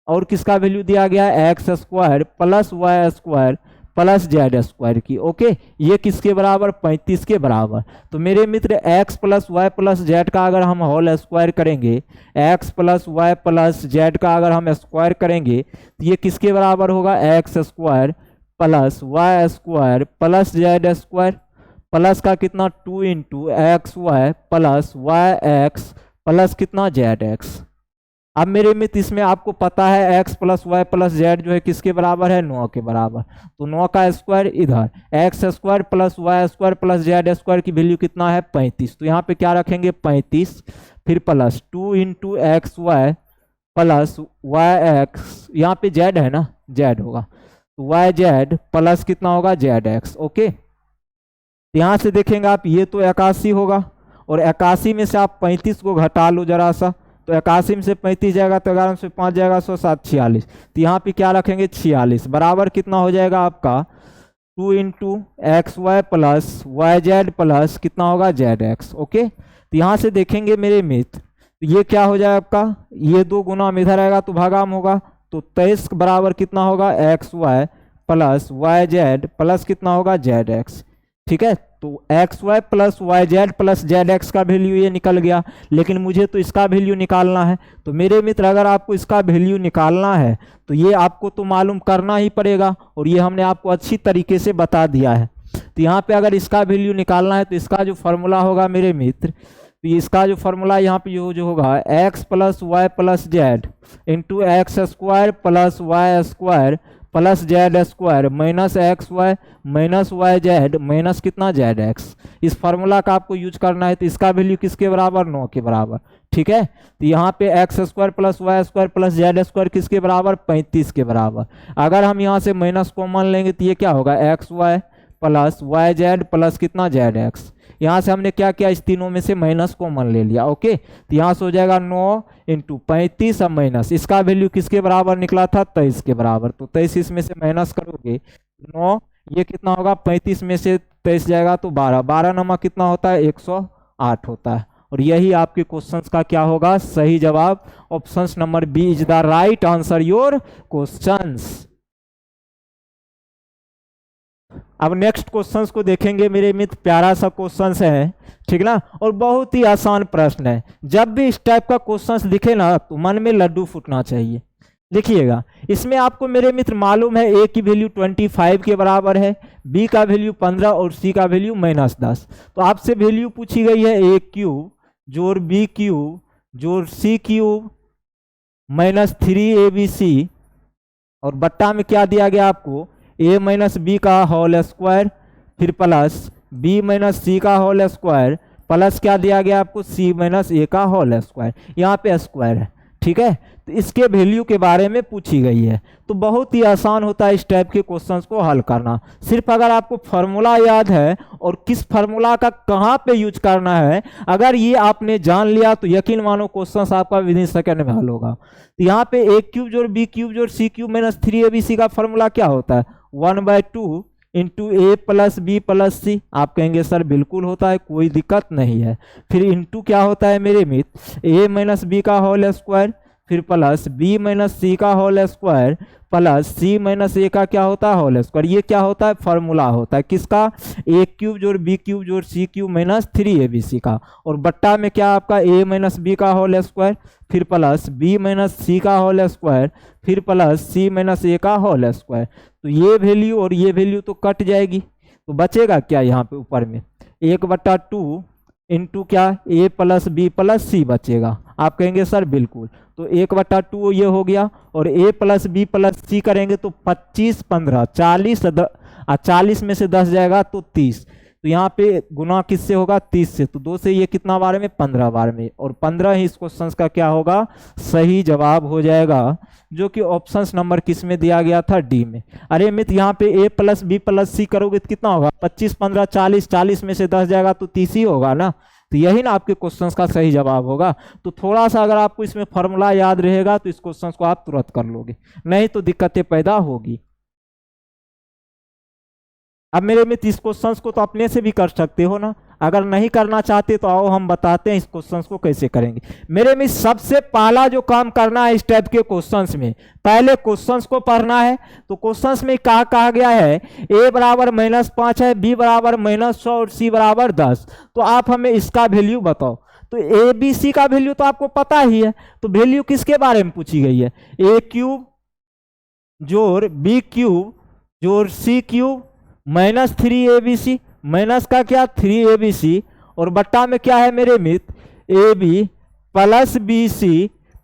और किसका वैल्यू दिया गया है x square plus Y square plus Z square की। ओके, ये किसके बराबर 35 के बराबर। तो मेरे मित्र x plus Y plus Z का अगर हम होल स्क्वायर करेंगे, x plus Y plus Z का अगर हम स्क्वायर करेंगे तो ये किसके बराबर होगा x square plus Y square plus Z square plus का कितना 2 into x Y plus y x plus कितना जेड एक्स। अब मेरे मित्र इसमें आपको पता है x plus Y plus z जो है किसके बराबर है 9 के बराबर। तो 9 का स्क्वायर इधर x square plus Y square plus Z square की वैल्यू कितना है 35। तो यहाँ पे क्या रखेंगे 35, फिर plus 2 into x Y plus y x, यहाँ पे जेड है ना जेड होगा, तो वाई जेड प्लस कितना होगा जेड एक्स। ओके, यहाँ से देखेंगे आप ये तो 81 होगा, और 81 में से आप 35 को घटा लो जरा सा, तो 81 में से 35 जाएगा तो 11 में से 5 जाएगा 100 7 46। तो यहाँ पे क्या रखेंगे 46 बराबर कितना हो जाएगा आपका 2 into x Y plus Y Z plus कितना होगा जेड एक्स। ओके, तो यहाँ से देखेंगे मेरे मित्र तो ये क्या हो जाएगा आपका, ये 2 गुना में इधर आएगा तो भागाम होगा, तो 23 बराबर कितना होगा x Y plus Y Z plus कितना होगा जेड एक्स। ठीक है, तो x Y plus Y Z plus z x का वैल्यू ये निकल गया, लेकिन मुझे तो इसका वैल्यू निकालना है। तो मेरे मित्र अगर आपको इसका वैल्यू निकालना है तो ये आपको तो मालूम करना ही पड़ेगा, और ये हमने आपको अच्छी तरीके से बता दिया है। तो यहाँ पे अगर इसका वैल्यू निकालना है तो इसका जो फॉर्मूला होगा मेरे मित्र, तो इसका जो फॉर्मूला यहाँ पे जो होगा x plus Y plus z into x square plus Y square plus Z square minus x y minus y z minus कितना जेड एक्स। इस फार्मूला का आपको यूज करना है। तो इसका वैल्यू किसके बराबर 9 के बराबर। ठीक है, तो यहाँ पे x square plus Y square plus Z square किसके बराबर 35 के बराबर। अगर हम यहाँ से माइनस कॉमन लेंगे तो ये क्या होगा x Y plus Y Z plus कितना जेड एक्स। यहाँ से हमने क्या किया इस तीनों में से माइनस कॉमन ले लिया। ओके, तो यहाँ से हो जाएगा 9 इंटू 35 अब माइनस, इसका वैल्यू किसके बराबर निकला था 23 के बराबर। तो 23 इसमें से माइनस करोगे 9, ये कितना होगा 35 में से 23 जाएगा तो 12, 12 नंबर कितना होता है 108 होता है। और यही आपके क्वेश्चंस का क्या होगा सही जवाब। Option number B is the right answer your questions. अब नेक्स्ट क्वेश्चंस को देखेंगे मेरे मित्र, प्यारा सा क्वेश्चंस है, ठीक ना, और बहुत ही आसान प्रश्न है। जब भी इस टाइप का क्वेश्चंस दिखे ना तो मन में लड्डू फूटना चाहिए। देखिएगा, इसमें आपको मेरे मित्र मालूम है ए की वैल्यू 25 के बराबर है, बी का वैल्यू 15 और सी का वैल्यू -10। तो आपसे वैल्यू पूछी गई है ए क्यूब जोड़ बी क्यूब जोड़ सी क्यूब माइनस 3abc और बट्टा में क्या दिया गया आपको, a माइनस बी का होल स्क्वायर फिर प्लस b माइनस सी का होल स्क्वायर प्लस क्या दिया गया आपको, c माइनस ए का होल स्क्वायर, यहाँ पे स्क्वायर है। ठीक है, तो इसके वैल्यू के बारे में पूछी गई है। तो बहुत ही आसान होता है इस टाइप के क्वेश्चंस को हल करना। सिर्फ अगर आपको फार्मूला याद है और किस फार्मूला का कहाँ पे यूज करना है, अगर ये आपने जान लिया तो यकीन मानो क्वेश्चंस आपका विद इन सेकंड में हल होगा। तो यहाँ पे a क्यूब जोड़ b क्यूब जोड़ c क्यूब माइनस 3abc का फार्मूला क्या होता है, 1/2 इंटू ए प्लस बी प्लस सी। आप कहेंगे सर बिल्कुल होता है, कोई दिक्कत नहीं है। फिर इंटू क्या होता है मेरे मित्र, ए माइनस बी का होल स्क्वायर फिर प्लस बी माइनस सी का होल स्क्वायर प्लस सी माइनस ए का क्या होता है, होल स्क्वायर। ये क्या होता है, फार्मूला होता है किसका, ए क्यूब जोड़ बी क्यूब जोड़ सी क्यूब माइनस 3abc का। और बट्टा में क्या आपका ए माइनस बी का होल स्क्वायर फिर प्लस बी माइनस सी का होल स्क्वायर फिर प्लस सी माइनस ए का होल स्क्वायर। तो ये वैल्यू और ये वैल्यू तो कट जाएगी, तो बचेगा क्या यहाँ पे ऊपर में 1/2 इंटू क्या ए प्लस बी प्लस सी बचेगा। आप कहेंगे सर बिल्कुल, तो 1/2 ये हो गया और a प्लस बी प्लस सी करेंगे तो 25 15 40 40 में से 10 जाएगा तो 30। तो यहाँ पे गुना किससे होगा, 30 से। तो 2 से ये कितना बार में, 15 बार में। और 15 ही इस क्वेश्चन का क्या होगा, सही जवाब हो जाएगा, जो कि ऑप्शन नंबर किस में दिया गया था, डी में। अरे मित्र यहाँ पे a प्लस बी प्लस सी करोगे तो कितना होगा, 25 15 40 40 में से 10 जाएगा तो 30 ही होगा ना। तो यही ना आपके क्वेश्चंस का सही जवाब होगा। तो थोड़ा सा अगर आपको इसमें फॉर्मूला याद रहेगा तो इस क्वेश्चंस को आप तुरंत कर लोगे, नहीं तो दिक्कतें पैदा होगी। अब मेरे मित्र इस क्वेश्चंस को तो अपने से भी कर सकते हो ना, अगर नहीं करना चाहते तो आओ हम बताते हैं इस क्वेश्चंस को कैसे करेंगे। मेरे मित्र सबसे पहला जो काम करना है इस टाइप के क्वेश्चंस में, पहले क्वेश्चंस को पढ़ना है। तो क्वेश्चंस में कहा गया है a बराबर -5 है, b बराबर -100 और c बराबर 10। तो आप हमें इसका वैल्यू बताओ। तो ए बी सी का वैल्यू तो आपको पता ही है, तो वैल्यू किसके बारे में पूछी गई है, a क्यूब जोड़ b क्यूब जोड़ c cube minus 3abc, minus का क्या 3abc और बट्टा में क्या है मेरे मित्र ab plus bc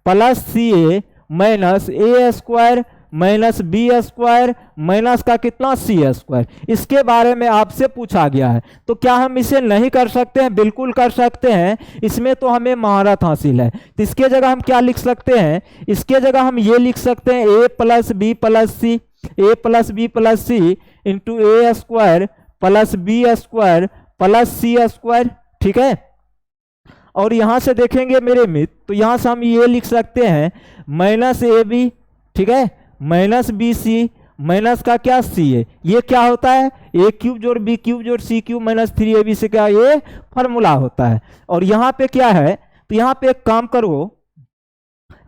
plus ca minus a square minus b square minus का कितना सी स्क्वायर। इसके बारे में आपसे पूछा गया है, तो क्या हम इसे नहीं कर सकते हैं, बिल्कुल कर सकते हैं। इसमें तो हमें महारत हासिल है। तो इसके जगह हम क्या लिख सकते हैं, इसके जगह हम ये लिख सकते हैं a plus b plus c, a plus b plus c into a square plus b square plus c square. ठीक है, और यहां से देखेंगे मेरे मित्र, तो यहां से हम ये लिख सकते हैं माइनस ए बी, ठीक है, माइनस बी सी माइनस का क्या सी है। ये क्या होता है, ए क्यूब जोड़ बी क्यूब जोड़ सी क्यूब माइनस 3ab से क्या, ये फॉर्मूला होता है। और यहाँ पे क्या है, तो यहाँ पे एक काम करो,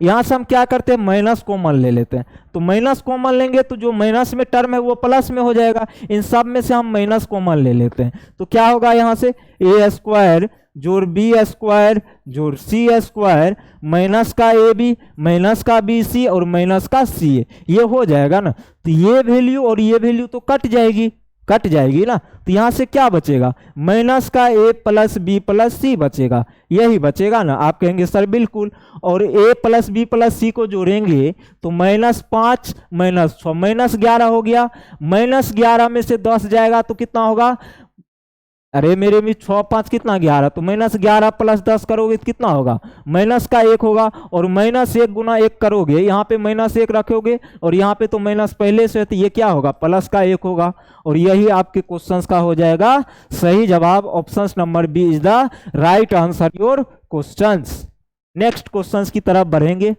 यहां से हम क्या करते हैं, माइनस कॉमन ले लेते हैं। तो माइनस कॉमन लेंगे तो जो माइनस में टर्म है वो प्लस में हो जाएगा। इन सब में से हम माइनस कॉमन ले लेते हैं, तो क्या होगा यहां से ए स्क्वायर जोड़ बी स्क्वायर जोड़ सी स्क्वायर माइनस का ए बी माइनस का बी सी और माइनस का सी ए, ये हो जाएगा ना। तो ये वैल्यू और ये वैल्यू तो कट जाएगी ना। तो यहां से क्या बचेगा, माइनस का ए प्लस बी प्लस सी बचेगा, यही बचेगा ना। आप कहेंगे सर बिल्कुल, और ए प्लस बी प्लस सी को जोड़ेंगे तो -5 -6 -11 हो गया। -11 में से 10 जाएगा तो कितना होगा, अरे मेरे में 6 5 कितना 11, तो -11 प्लस 10 करोगे तो कितना होगा, माइनस का 1 होगा। और -1 गुना 1 करोगे, यहाँ पे -1 रखोगे और यहाँ पे तो माइनस पहले से है, तो ये क्या होगा, प्लस का 1 होगा। और यही आपके क्वेश्चंस का हो जाएगा सही जवाब। Option number B is the right answer your questions. Next questions की तरफ बढ़ेंगे।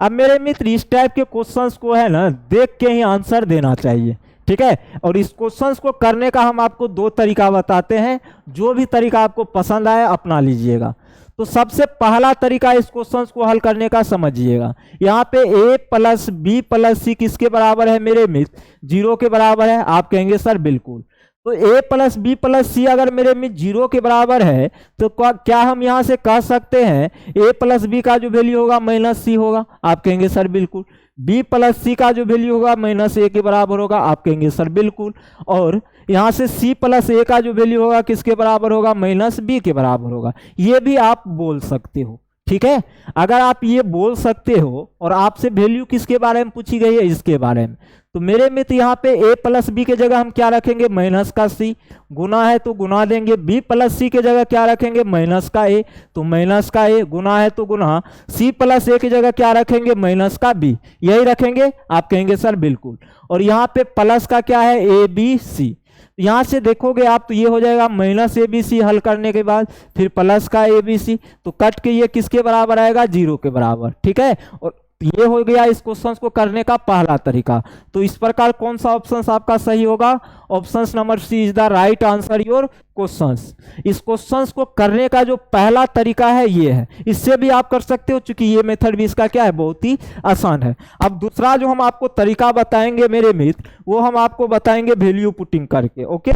अब मेरे मित्र इस टाइप के क्वेश्चंस को है ना देख के ही आंसर देना चाहिए, ठीक है। और इस क्वेश्चंस को करने का हम आपको 2 तरीका बताते हैं, जो भी तरीका आपको पसंद आए अपना लीजिएगा। तो सबसे पहला तरीका इस क्वेश्चंस को हल करने का समझिएगा। यहाँ पे a प्लस बी प्लस सी किसके बराबर है मेरे मित्र, 0 के बराबर है। आप कहेंगे सर बिल्कुल, तो a प्लस बी प्लस सी अगर मेरे मित्र 0 के बराबर है तो क्या हम यहाँ से कह सकते हैं a प्लस बी का जो वैल्यू होगा माइनस सी होगा। आप कहेंगे सर बिल्कुल। b प्लस सी का जो वैल्यू होगा -a के बराबर होगा। आप कहेंगे सर बिल्कुल। और यहाँ से c प्लस a का जो वैल्यू होगा किसके बराबर होगा, -b के बराबर होगा। ये भी आप बोल सकते हो, ठीक है। अगर आप ये बोल सकते हो और आपसे वैल्यू किसके बारे में पूछी गई है, इसके बारे में, तो मेरे मित्र यहाँ पे a प्लस बी के जगह हम क्या रखेंगे, माइनस का c, गुना है तो गुना देंगे, b प्लस सी के जगह क्या रखेंगे, माइनस का a, तो माइनस का a, गुना है तो गुना, c प्लस a की जगह क्या रखेंगे, माइनस का b, यही रखेंगे। आप कहेंगे सर बिल्कुल। और यहाँ पे प्लस का क्या है, ए बी सी, यहां से देखोगे आप तो ये हो जाएगा माइनस ए बी सी, हल करने के बाद फिर प्लस का ए बी सी, तो कट के ये किसके बराबर आएगा, 0 के बराबर। ठीक है, और ये हो गया इस क्वेश्चन को करने का पहला तरीका। तो इस प्रकार कौन सा ऑप्शन आपका सही होगा, option number C is the right answer your questions. इस क्वेश्चंस को करने का जो पहला तरीका है ये है, इससे भी आप कर सकते हो, चूंकि ये मेथड भी इसका क्या है, बहुत ही आसान है। अब दूसरा जो हम आपको तरीका बताएंगे मेरे मित्र, वो हम आपको बताएंगे वैल्यू पुटिंग करके। ओके,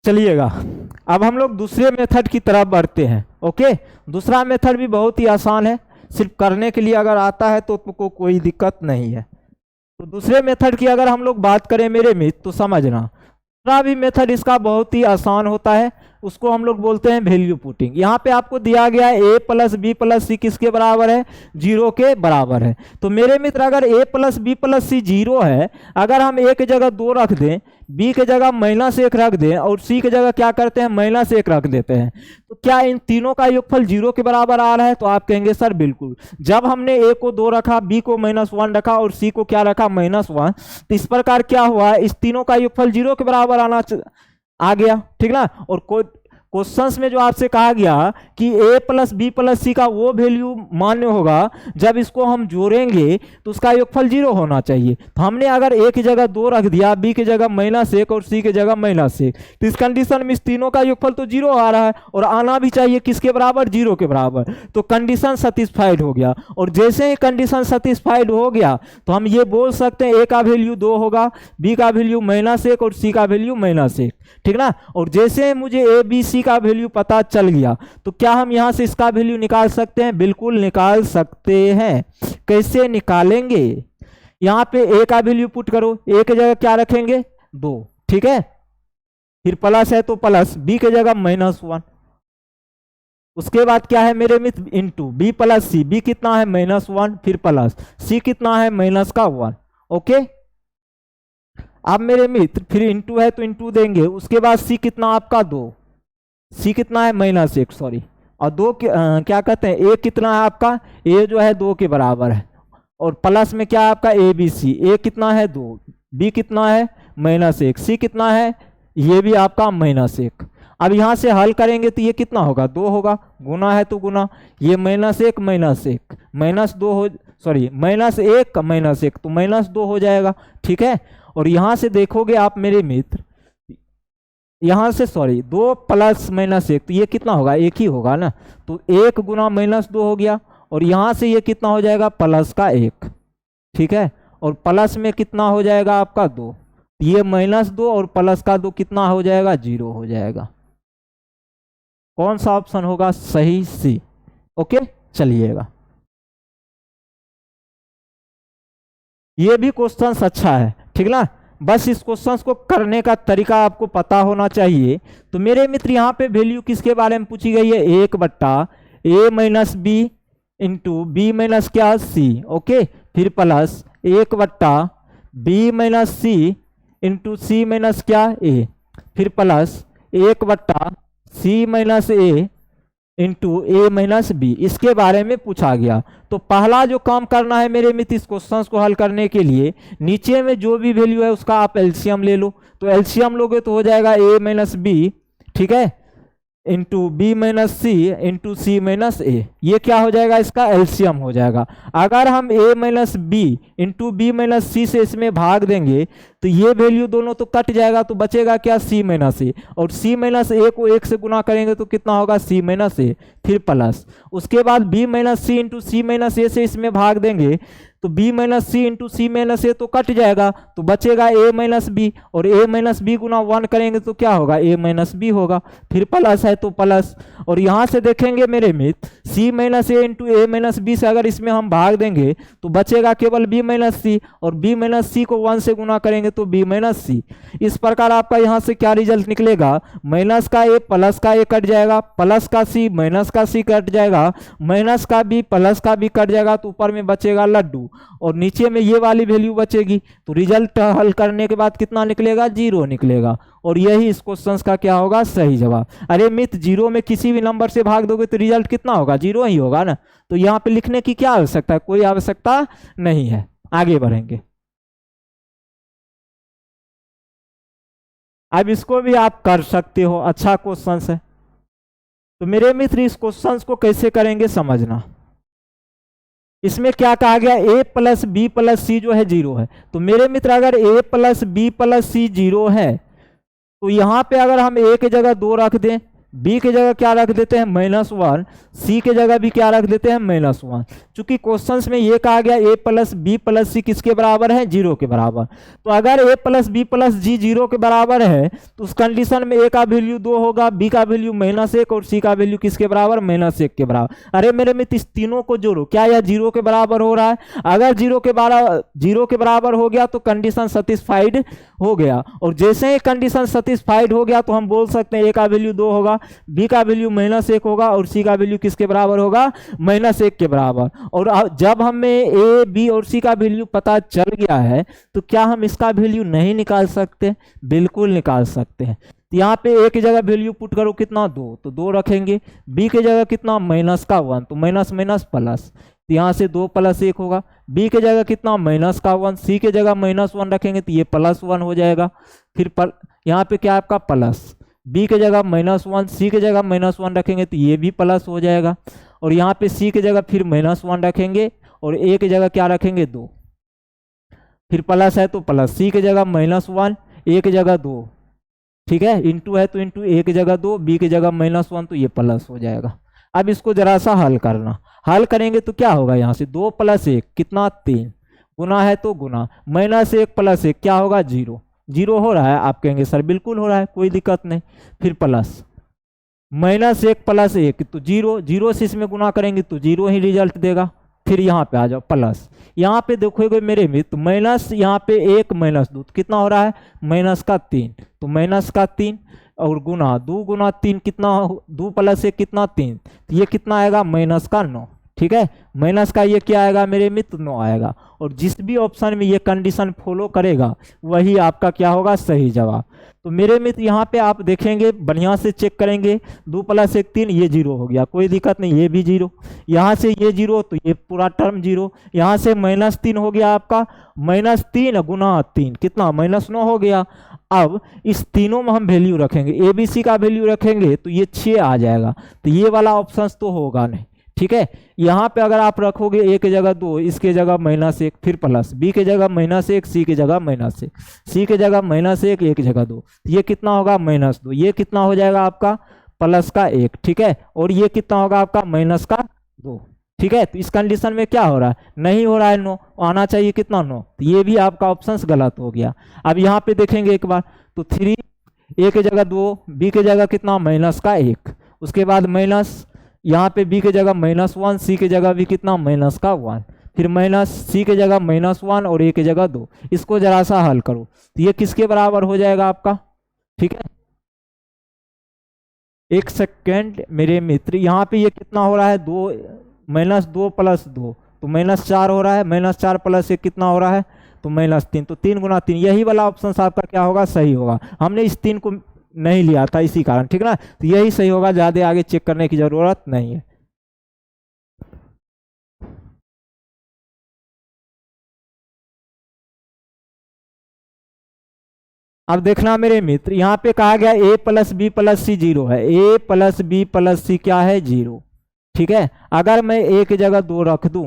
चलिएगा अब हम लोग दूसरे मेथड की तरफ बढ़ते हैं। ओके, दूसरा मेथड भी बहुत ही आसान है, सिर्फ करने के लिए अगर आता है तो तुमको कोई दिक्कत नहीं है। तो दूसरे मेथड की अगर हम लोग बात करें मेरे मित्र, तो समझना दूसरा भी मेथड इसका बहुत ही आसान होता है, उसको हम लोग बोलते हैं वैल्यू पुटिंग। यहाँ पे आपको दिया गया है a प्लस बी प्लस सी किसके बराबर है, 0 के बराबर है। तो मेरे मित्र अगर a प्लस बी प्लस सी 0 है, अगर हम a की जगह 2 रख दें, b के जगह -1 रख दें और c की जगह क्या करते हैं, -1 रख देते हैं, तो क्या इन तीनों का योगफल 0 के बराबर आ रहा है? तो आप कहेंगे सर बिल्कुल। जब हमने a को 2 रखा, b को -1 रखा और c को क्या रखा, -1, तो इस प्रकार क्या हुआ, इस तीनों का योगफल 0 के बराबर आ गया। ठीक ना। और कोई क्वेश्चंस में जो आपसे कहा गया कि a प्लस बी प्लस सी का वो वैल्यू मान्य होगा जब इसको हम जोड़ेंगे तो उसका योगफल 0 होना चाहिए। तो हमने अगर a की जगह 2 रख दिया, b की जगह -1 और c की जगह -1, तो इस कंडीशन में इस तीनों का योगफल तो 0 आ रहा है और आना भी चाहिए किसके बराबर, 0 के बराबर। तो कंडीशन सेटिस्फाइड हो गया, और जैसे ही कंडीशन सेटिस्फाइड हो गया तो हम ये बोल सकते हैं a का वैल्यू 2 होगा, b का वैल्यू -1 और c का वैल्यू -1। ठीक ना। और जैसे मुझे a b c का वैल्यू पता चल गया तो क्या हम यहां से इसका वैल्यू निकाल सकते हैं? बिल्कुल निकाल सकते हैं। कैसे निकालेंगे? यहां पे a का वैल्यू पुट करो, a की जगह क्या रखेंगे, 2। ठीक है, फिर प्लस है तो प्लस, b की जगह -1, उसके बाद क्या है मेरे मित्र, इंटू b प्लस सी, b कितना है -1, फिर प्लस c कितना है -1। ओके, अब मेरे मित्र फिर इंटू है तो इंटू देंगे, उसके बाद c कितना आपका 2, c कितना है -1, सॉरी, और 2 क्या कहते हैं, a कितना है आपका, a जो है 2 के बराबर है, और प्लस में क्या है आपका a b c, a कितना है 2, b कितना है -1, c कितना है, ये भी आपका -1। अब यहां से हल करेंगे तो ये कितना होगा, 2 होगा, गुना है तो गुना, ये -1 -2 हो, सॉरी -1 -1 तो -2 हो जाएगा। ठीक है, और यहां से देखोगे आप मेरे मित्र, यहां से सॉरी 2 प्लस -1 तो ये कितना होगा, 1 ही होगा ना, तो 1 गुना -2 हो गया, और यहां से ये कितना हो जाएगा, प्लस का 1। ठीक है, और प्लस में कितना हो जाएगा आपका 2, ये -2 और प्लस का 2 कितना हो जाएगा, 0 हो जाएगा। कौन सा ऑप्शन होगा सही, सी। ओके, चलिएगा, ये भी क्वेश्चन अच्छा है। ठीक ना, बस इस क्वेश्चन को करने का तरीका आपको पता होना चाहिए। तो मेरे मित्र यहाँ पे वैल्यू किसके बारे में पूछी गई है, 1/a minus B into B minus क्या, सी। ओके, फिर plus 1/b minus C into C minus क्या, a, फिर plus 1/c minus a into A minus B, इसके बारे में पूछा गया। तो पहला जो काम करना है मेरे मित्र इस क्वेश्चन को हल करने के लिए, नीचे में जो भी वैल्यू है उसका आप एलसीएम ले लो। तो एलसीएम लोगे तो हो जाएगा a माइनस बी, ठीक है, into B minus C into C minus ए, ये क्या हो जाएगा, इसका एलसीएम हो जाएगा। अगर हम a minus B into B minus C से इसमें भाग देंगे तो ये वैल्यू दोनों तो कट जाएगा, तो बचेगा क्या, c माइनस ए, और c माइनस ए को 1 से गुना करेंगे तो कितना होगा, c माइनस ए, फिर प्लस, उसके बाद b minus C into C minus ए से इसमें भाग देंगे तो b minus C into C minus ए तो कट जाएगा, तो बचेगा a माइनस बी, और a माइनस बी गुना 1 करेंगे तो क्या होगा, a माइनस बी होगा, फिर प्लस है तो प्लस। और यहाँ से देखेंगे मेरे मित्र, c minus A into A minus B से अगर इसमें हम भाग देंगे तो बचेगा केवल b माइनस सी, और b माइनस सी को 1 से गुना करेंगे तो b माइनस सी। इस प्रकार आपका यहाँ से क्या रिजल्ट निकलेगा, माइनस का a प्लस का a कट जाएगा, प्लस का c माइनस का c कट जाएगा, माइनस का b प्लस का b कट जाएगा, तो ऊपर में बचेगा लड्डू और नीचे में ये वाली वैल्यू बचेगी। तो रिजल्ट हल करने के बाद कितना निकलेगा, 0 निकलेगा, और यही इस क्वेश्चन का क्या होगा, सही जवाब। अरे मित्र 0 में किसी भी नंबर से भाग दोगे तो रिजल्ट कितना होगा, 0 ही होगा ना, तो यहाँ पे लिखने की क्या आवश्यकता है, कोई आवश्यकता नहीं है। आगे बढ़ेंगे, अब इसको भी आप कर सकते हो, अच्छा क्वेश्चन है। तो मेरे मित्र इस क्वेश्चन को कैसे करेंगे समझना। इसमें क्या कहा गया, a प्लस बी प्लस सी जो है 0 है। तो मेरे मित्र अगर a प्लस बी प्लस सी 0 है तो यहां पे अगर हम a की जगह 2 रख दें, b की जगह क्या रख देते हैं -1, c की जगह भी क्या रख देते हैं -1। चूंकि क्वेश्चंस में ये कहा गया a प्लस बी प्लस सी किसके बराबर है, 0 के बराबर। तो अगर a प्लस बी प्लस जी 0 के बराबर है तो उस कंडीशन में a का वैल्यू 2 होगा, b का वैल्यू -1 और c का वैल्यू किसके बराबर, -1 के बराबर। अरे मेरे मित्र इस तीनों को जोड़ो, क्या यह 0 के बराबर हो रहा है, अगर 0 के बराबर हो गया तो कंडीशन सेटिस्फाइड हो गया, और जैसे ही कंडीशन सेटिस्फाइड हो गया तो हम बोल सकते हैं a का वैल्यू 2 होगा, b का वैल्यू -1 होगा और c का वैल्यू किसके बराबर होगा, -1 के बराबर। और जब हमें a b और c का वैल्यू पता चल गया है तो क्या हम इसका वैल्यू नहीं निकाल सकते, बिल्कुल निकाल सकते हैं। तो यहाँ पे a की जगह वैल्यू पुट करो कितना, 2, तो 2 रखेंगे, b की जगह कितना -1, तो माइनस माइनस प्लस, तो यहाँ से 2 + 1 होगा, b की जगह कितना -1, c की जगह -1 रखेंगे तो ये +1 हो जाएगा। फिर यहाँ पे क्या आपका प्लस, b की जगह -1, c की जगह -1 रखेंगे तो ये भी प्लस हो जाएगा, और यहाँ पे c की जगह फिर -1 रखेंगे और a की जगह क्या रखेंगे, 2, फिर प्लस है तो प्लस, c की जगह -1, a की जगह 2, ठीक है, इंटू है तो इंटू, a की जगह 2, b की जगह -1, तो ये प्लस हो जाएगा। अब इसको जरा सा हल करना, हल करेंगे तो क्या होगा, यहाँ से 2 + 1 कितना 3, गुना है तो गुना, -1 + 1 क्या होगा, 0, 0 हो रहा है, आप कहेंगे सर बिल्कुल हो रहा है, कोई दिक्कत नहीं। फिर प्लस, -1 + 1 तो 0, 0 से इसमें गुना करेंगे तो 0 ही रिजल्ट देगा। फिर यहाँ पे आ जाओ प्लस, यहाँ पे देखोगे मेरे मित्र माइनस, यहाँ पे 1 -2 तो कितना हो रहा है, -3, तो -3 और गुना 2 × 3 कितना, 2 + 1 कितना 3, तो ये कितना आएगा, -9, ठीक है, माइनस का ये क्या आएगा मेरे मित्र, 9 आएगा। और जिस भी ऑप्शन में ये कंडीशन फॉलो करेगा वही आपका क्या होगा, सही जवाब। तो मेरे मित्र यहाँ पे आप देखेंगे, बढ़िया से चेक करेंगे, 2 + 1 3, ये 0 हो गया, कोई दिक्कत नहीं, ये भी 0, यहाँ से ये 0 तो ये पूरा टर्म 0, यहाँ से -3 हो गया आपका, -3 × 3 कितना, -9 हो गया। अब इस तीनों में हम वैल्यू रखेंगे, ए बी सी का वैल्यू रखेंगे तो ये 6 आ जाएगा, तो ये वाला ऑप्शन तो होगा नहीं, ठीक है। यहाँ पे अगर आप रखोगे a की जगह 2, इसके जगह -1, फिर प्लस, b की जगह -1, c की जगह -1, c की जगह -1, a की जगह 2, ये कितना होगा, -2, ये कितना हो जाएगा आपका +1, ठीक है, और ये कितना होगा आपका -2, ठीक है। तो इस कंडीशन में क्या हो रहा है, नहीं हो रहा है 9, आना चाहिए कितना 9, तो ये भी आपका ऑप्शन गलत हो गया। अब यहाँ पे देखेंगे एक बार, तो 3, a की जगह 2, b की जगह कितना -1, उसके बाद माइनस, यहाँ पे b की जगह -1, c की जगह भी कितना -1, फिर c की जगह -1 और a की जगह 2, इसको जरा सा हल करो तो ये किसके बराबर हो जाएगा आपका, ठीक है। एक सेकेंड मेरे मित्र, यहाँ पे ये कितना हो रहा है, 2 -2 + 2 तो -4 हो रहा है, -4 + 1 कितना हो रहा है, तो -3, तो 3 × 3, यही वाला ऑप्शन आपका क्या होगा, सही होगा। हमने इस 3 को नहीं लिया था इसी कारण, ठीक ना, तो यही सही होगा, ज्यादा आगे चेक करने की जरूरत नहीं है। अब देखना मेरे मित्र, यहाँ पे कहा गया a + b + c 0 है, a + b + c क्या है, 0, ठीक है। अगर मैं a की जगह 2 रख दूं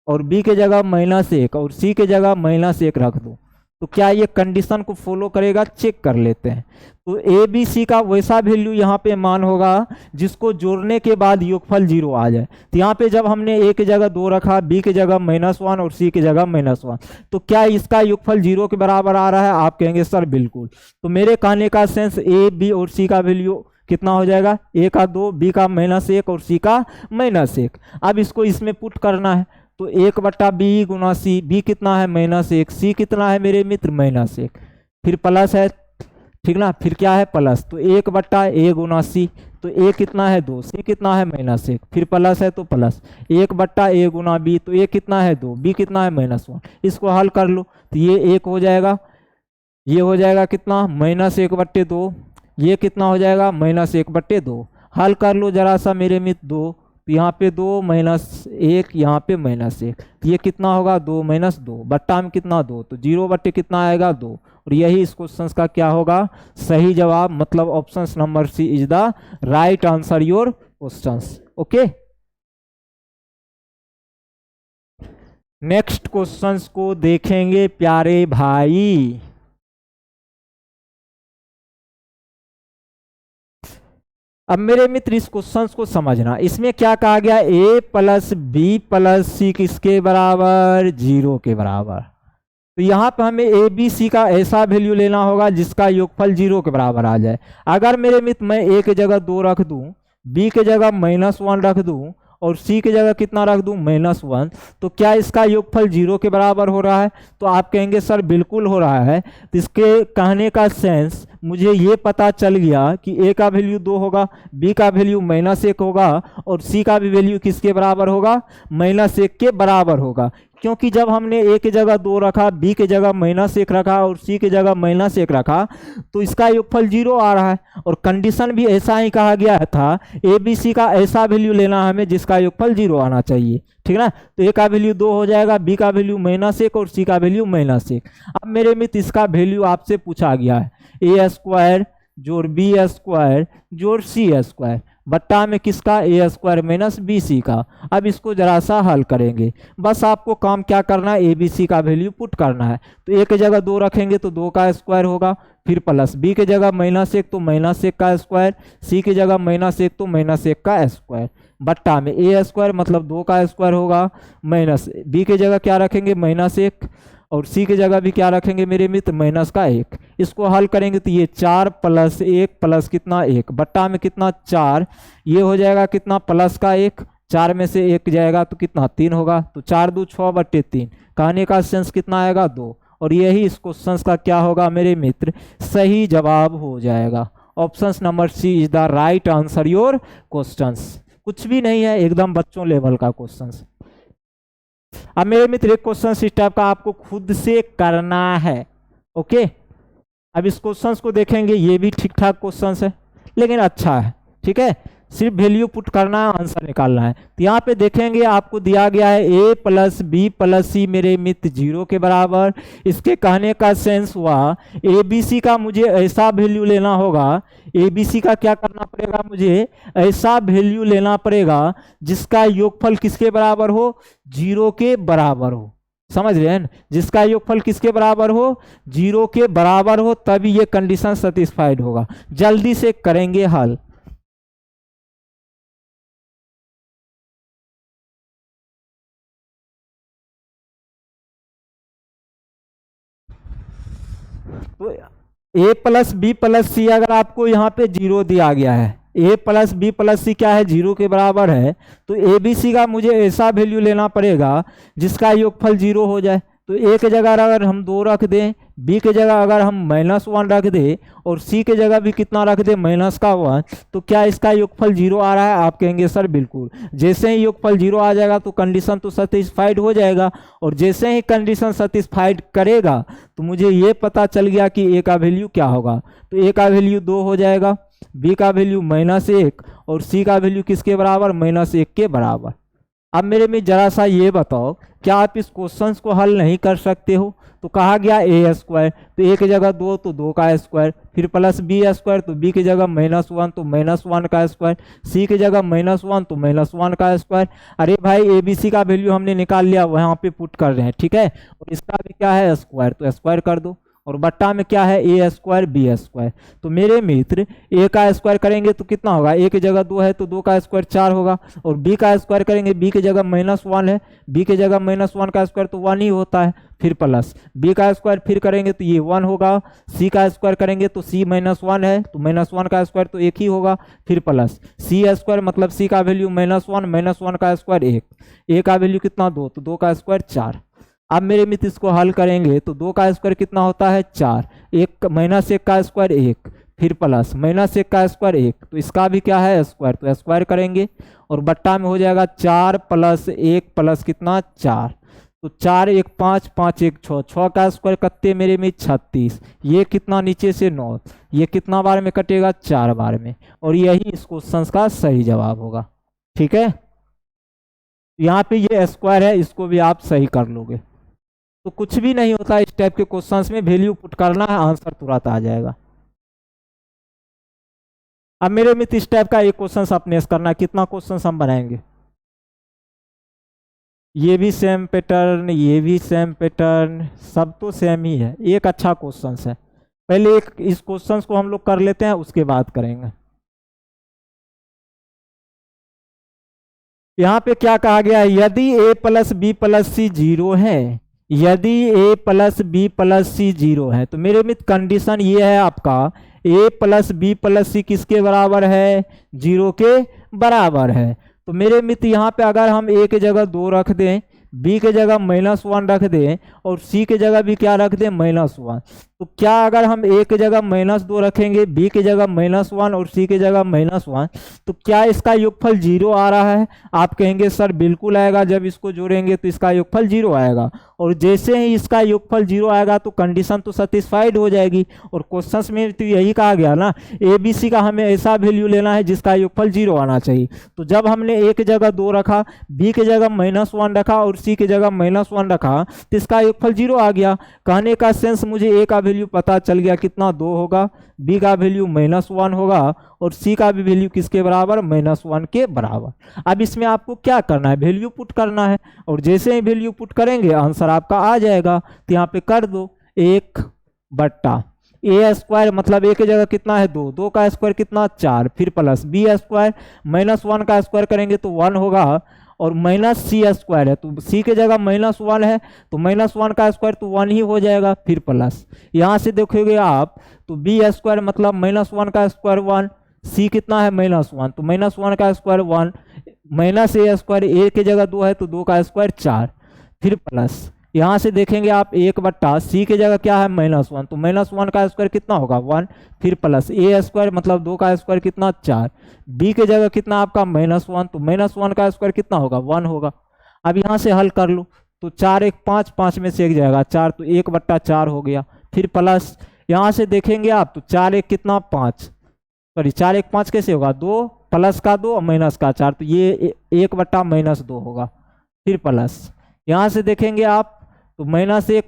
और b की जगह -1 और c की जगह -1 रख दूं तो क्या ये कंडीशन को फॉलो करेगा, चेक कर लेते हैं। तो ए बी सी का वैसा वैल्यू यहाँ पे मान होगा जिसको जोड़ने के बाद योगफल 0 आ जाए। तो यहाँ पे जब हमने ए की जगह 2 रखा, बी की जगह -1 और सी की जगह -1, तो क्या इसका योगफल 0 के बराबर आ रहा है? आप कहेंगे सर बिल्कुल। तो मेरे कहने का सेंस ए बी और सी का वैल्यू कितना हो जाएगा? ए का 2, बी का -1 और सी का -1। अब इसको इसमें पुट करना है, तो 1/b गुना सी, बी कितना है -1, सी कितना है मेरे मित्र -1, फिर प्लस है, ठीक ना, फिर क्या है प्लस, तो 1/a गुना सी, तो a कितना है 2, सी कितना है -1, फिर प्लस है तो प्लस 1/a गुना b, तो a कितना है 2, b कितना है -1। इसको हल कर लो तो ये 1 हो जाएगा, ये हो जाएगा कितना -1/2, ये कितना हो जाएगा -1/2। हल कर लो जरा सा मेरे मित्र 2, तो यहाँ पे 2 -1, यहाँ पे -1, तो ये कितना होगा 2 - 2, बट्टा में कितना 2, तो 0 कितना आएगा 2। और यही इस क्वेश्चन का क्या होगा? सही जवाब, मतलब option number C is the right answer your question. Okay, next question को देखेंगे प्यारे भाई। अब मेरे मित्र इस क्वेश्चन को समझना, इसमें क्या कहा गया? a + b + c किसके बराबर? 0 के बराबर। तो यहाँ पे हमें ए बी सी का ऐसा वैल्यू लेना होगा जिसका योगफल 0 के बराबर आ जाए। अगर मेरे मित्र मैं ए की जगह 2 रख दूं, बी की जगह -1 रख दूं और सी की जगह कितना रख दूं -1, तो क्या इसका योगफल 0 के बराबर हो रहा है? तो आप कहेंगे सर बिल्कुल हो रहा है। तो इसके कहने का सेंस मुझे ये पता चल गया कि ए का वैल्यू 2 होगा, बी का वैल्यू -1 होगा और सी का भी वैल्यू किसके बराबर होगा? -1 के बराबर होगा। क्योंकि जब हमने ए की जगह 2 रखा, बी की जगह -1 रखा और सी की जगह -1 रखा, तो इसका योगफल 0 आ रहा है। और कंडीशन भी ऐसा ही कहा गया था, ए बी सी का ऐसा वैल्यू लेना हमें जिसका योगफल 0 आना चाहिए, ठीक ना। तो ए का वैल्यू 2 हो जाएगा, बी का वैल्यू -1 और सी का वैल्यू -1। अब मेरे मित्र इसका वैल्यू आपसे पूछा गया है, a² जोड़ b² जोड़ c², बट्टा में किसका? a² - bc का। अब इसको जरा सा हल करेंगे, बस आपको काम क्या करना है? abc का वैल्यू पुट करना है। तो a की जगह 2 रखेंगे तो 2 का स्क्वायर होगा, फिर प्लस b की जगह -1 तो -1 का स्क्वायर, c की जगह -1 तो -1 का स्क्वायर, बट्टा में a² मतलब 2 का स्क्वायर होगा, माइनस b की जगह क्या रखेंगे? -1 और सी की जगह भी क्या रखेंगे मेरे मित्र? -1। इसको हल करेंगे तो ये 4 + 1 प्लस कितना 1, बट्टा में कितना 4, ये हो जाएगा कितना +1, 4 में से 1 जाएगा तो कितना 3 होगा, तो 4 दूनी 6/3। कहने का सेंस कितना आएगा? 2। और यही इस क्वेश्चन का क्या होगा मेरे मित्र? सही जवाब हो जाएगा। Option number C is the right answer your question. कुछ भी नहीं है, एकदम बच्चों लेवल का क्वेश्चन। अब मेरे मित्र एक क्वेश्चन इस टाइप का आपको खुद से करना है। ओके, अब इस क्वेश्चन को देखेंगे, ये भी ठीक ठाक क्वेश्चन है लेकिन अच्छा है, ठीक है। सिर्फ वैल्यू पुट करना है, आंसर निकालना है। तो यहाँ पे देखेंगे आपको दिया गया है a + b + c मेरे मित्र 0 के बराबर। इसके कहने का सेंस हुआ ए बी सी का मुझे ऐसा वैल्यू लेना होगा, ए बी सी का क्या करना पड़ेगा? मुझे ऐसा वैल्यू लेना पड़ेगा जिसका योगफल किसके बराबर हो? 0 के बराबर हो। समझ रहे हैं? जिसका योगफल किसके बराबर हो? 0 के बराबर हो, तभी ये कंडीशन सेटिस्फाइड होगा। जल्दी से करेंगे हल। तो a + b + c अगर आपको यहाँ पे 0 दिया गया है, a + b + c क्या है? 0 के बराबर है, तो ए बी सी का मुझे ऐसा वैल्यू लेना पड़ेगा जिसका योगफल 0 हो जाए। तो a की जगह अगर हम 2 रख दें, b की जगह अगर हम -1 रख दें और c की जगह भी कितना रख दें? -1, तो क्या इसका योगफल 0 आ रहा है? आप कहेंगे सर बिल्कुल। जैसे ही योगफल 0 आ जाएगा तो कंडीशन तो सेटिस्फाइड हो जाएगा, और जैसे ही कंडीशन सेटिस्फाइड करेगा तो मुझे ये पता चल गया कि a का वैल्यू क्या होगा। तो a का वैल्यू 2 हो जाएगा, b का वैल्यू -1 और c का वैल्यू किसके बराबर? -1 के बराबर। अब मेरे में जरा सा ये बताओ, क्या आप इस क्वेश्चन को हल नहीं कर सकते हो? तो कहा गया a², तो a की जगह 2 तो 2 का स्क्वायर, फिर प्लस b² तो b की जगह -1 तो -1 का स्क्वायर, c की जगह -1 तो -1 का स्क्वायर। अरे भाई ए बी सी का वैल्यू हमने निकाल लिया, वहाँ पे पुट कर रहे हैं, ठीक है। और इसका भी क्या है? स्क्वायर, तो स्क्वायर कर दो और बट्टा में क्या है ए स्क्वायर बी स्क्वायर। तो मेरे मित्र ए का स्क्वायर करेंगे तो कितना होगा, ए की जगह 2 है तो 2 का स्क्वायर 4 होगा, और बी का स्क्वायर करेंगे, बी की जगह -1 है, बी की जगह -1 का स्क्वायर तो 1 ही होता है, फिर प्लस बी का स्क्वायर फिर करेंगे तो ये 1 होगा, सी का स्क्वायर करेंगे तो सी -1 है तो -1 का स्क्वायर तो 1 ही होगा, फिर प्लस सी स्क्वायर मतलब सी का वैल्यू -1 का स्क्वायर 1, ए का वैल्यू कितना 2 तो 2 का स्क्वायर 4। अब मेरे मित्र इसको हल करेंगे तो 2 का स्क्वायर कितना होता है 4, एक -1 का स्क्वायर 1, फिर प्लस -1 का स्क्वायर 1, तो इसका भी क्या है स्क्वायर, तो स्क्वायर करेंगे और बट्टा में हो जाएगा 4 + 1 प्लस कितना 4, तो 4 1 5 5 1 6, 6 का स्क्वायर कत्ते मेरे में 36, ये कितना नीचे से 9, ये कितना बार में कटेगा 4 बार में, और यही इस क्वेश्चन का सही जवाब होगा। ठीक है, यहाँ पे ये स्क्वायर है, इसको भी आप सही कर लोगे। तो कुछ भी नहीं होता इस टाइप के क्वेश्चंस में, वैल्यू पुट करना है, आंसर तुरंत आ जाएगा। अब मेरे मित्र इस टाइप का एक क्वेश्चन अपने करना है, कितना क्वेश्चन हम बनाएंगे, ये भी सेम पैटर्न, ये भी सेम पैटर्न, सब तो सेम ही है, एक अच्छा क्वेश्चन है। पहले एक इस क्वेश्चन को हम लोग कर लेते हैं, उसके बाद करेंगे। यहाँ पे क्या कहा गया है, यदि a + b + c 0 है, यदि a + b + c 0 है, तो मेरे मित्र कंडीशन ये है आपका, a + b + c किसके बराबर है, 0 के बराबर है। तो मेरे मित्र यहाँ पे अगर हम a की जगह 2 रख दें, b की जगह -1 रख दें, और c की जगह भी क्या रख दें -1, तो क्या अगर हम a की जगह -2 रखेंगे, b की जगह -1 और c की जगह -1, तो क्या इसका योगफल 0 आ रहा है? आप कहेंगे सर बिल्कुल आएगा, जब इसको जोड़ेंगे तो इसका योगफल 0 आएगा, और जैसे ही इसका योगफल 0 आएगा तो कंडीशन तो सेटिस्फाइड हो जाएगी। और क्वेश्चन में तो यही कहा गया ना, ए बी सी का हमें ऐसा वैल्यू लेना है जिसका योगफल 0 आना चाहिए। तो जब हमने a की जगह 2 रखा, b की जगह -1 रखा और c की जगह -1 रखा, तो इसका योगफल 0 आ गया। कहने का सेंस मुझे a का वैल्यू पता चल गया कितना 2 होगा, b का वैल्यू -1 होगा, और c का भी वैल्यू किसके बराबर, -1 के बराबर। अब इसमें आपको क्या करना है, वैल्यू पुट करना है, और जैसे ही वैल्यू पुट करेंगे आंसर आपका आ जाएगा। तो यहाँ पे कर दो 1 बट्टा ए स्क्वायर मतलब ए की जगह कितना है 2, 2 का स्क्वायर कितना 4, फिर प्लस बी स्क्वायर -1 का स्क्वायर करेंगे तो 1 होगा, और माइनस सी स्क्वायर है तो सी की जगह -1 है तो -1 का स्क्वायर तो 1 ही हो जाएगा, फिर प्लस यहाँ से देखोगे आप तो बी स्क्वायर मतलब -1 का स्क्वायर 1, सी कितना है -1 तो -1 का स्क्वायर 1, माइनस ए स्क्वायर ए की जगह 2 है तो 2 का स्क्वायर 4, फिर प्लस यहाँ से देखेंगे आप 1 बट्टा सी की जगह क्या है -1 तो -1 का स्क्वायर कितना होगा 1, फिर प्लस ए स्क्वायर मतलब 2 का स्क्वायर कितना 4, बी की जगह कितना आपका -1 तो -1 का स्क्वायर कितना होगा 1 होगा। अब यहाँ से हल कर लो तो 4 1 5, 5 में से 1 जाएगा 4 तो 1 बट्टा 4 हो गया, फिर प्लस यहाँ से देखेंगे आप तो 4 1 कितना 5, सॉरी 4 1 5 कैसे होगा 2 प्लस का 2 और माइनस का 4 तो ये 1 बट्टा -2 होगा, फिर प्लस यहाँ से देखेंगे आप तो -1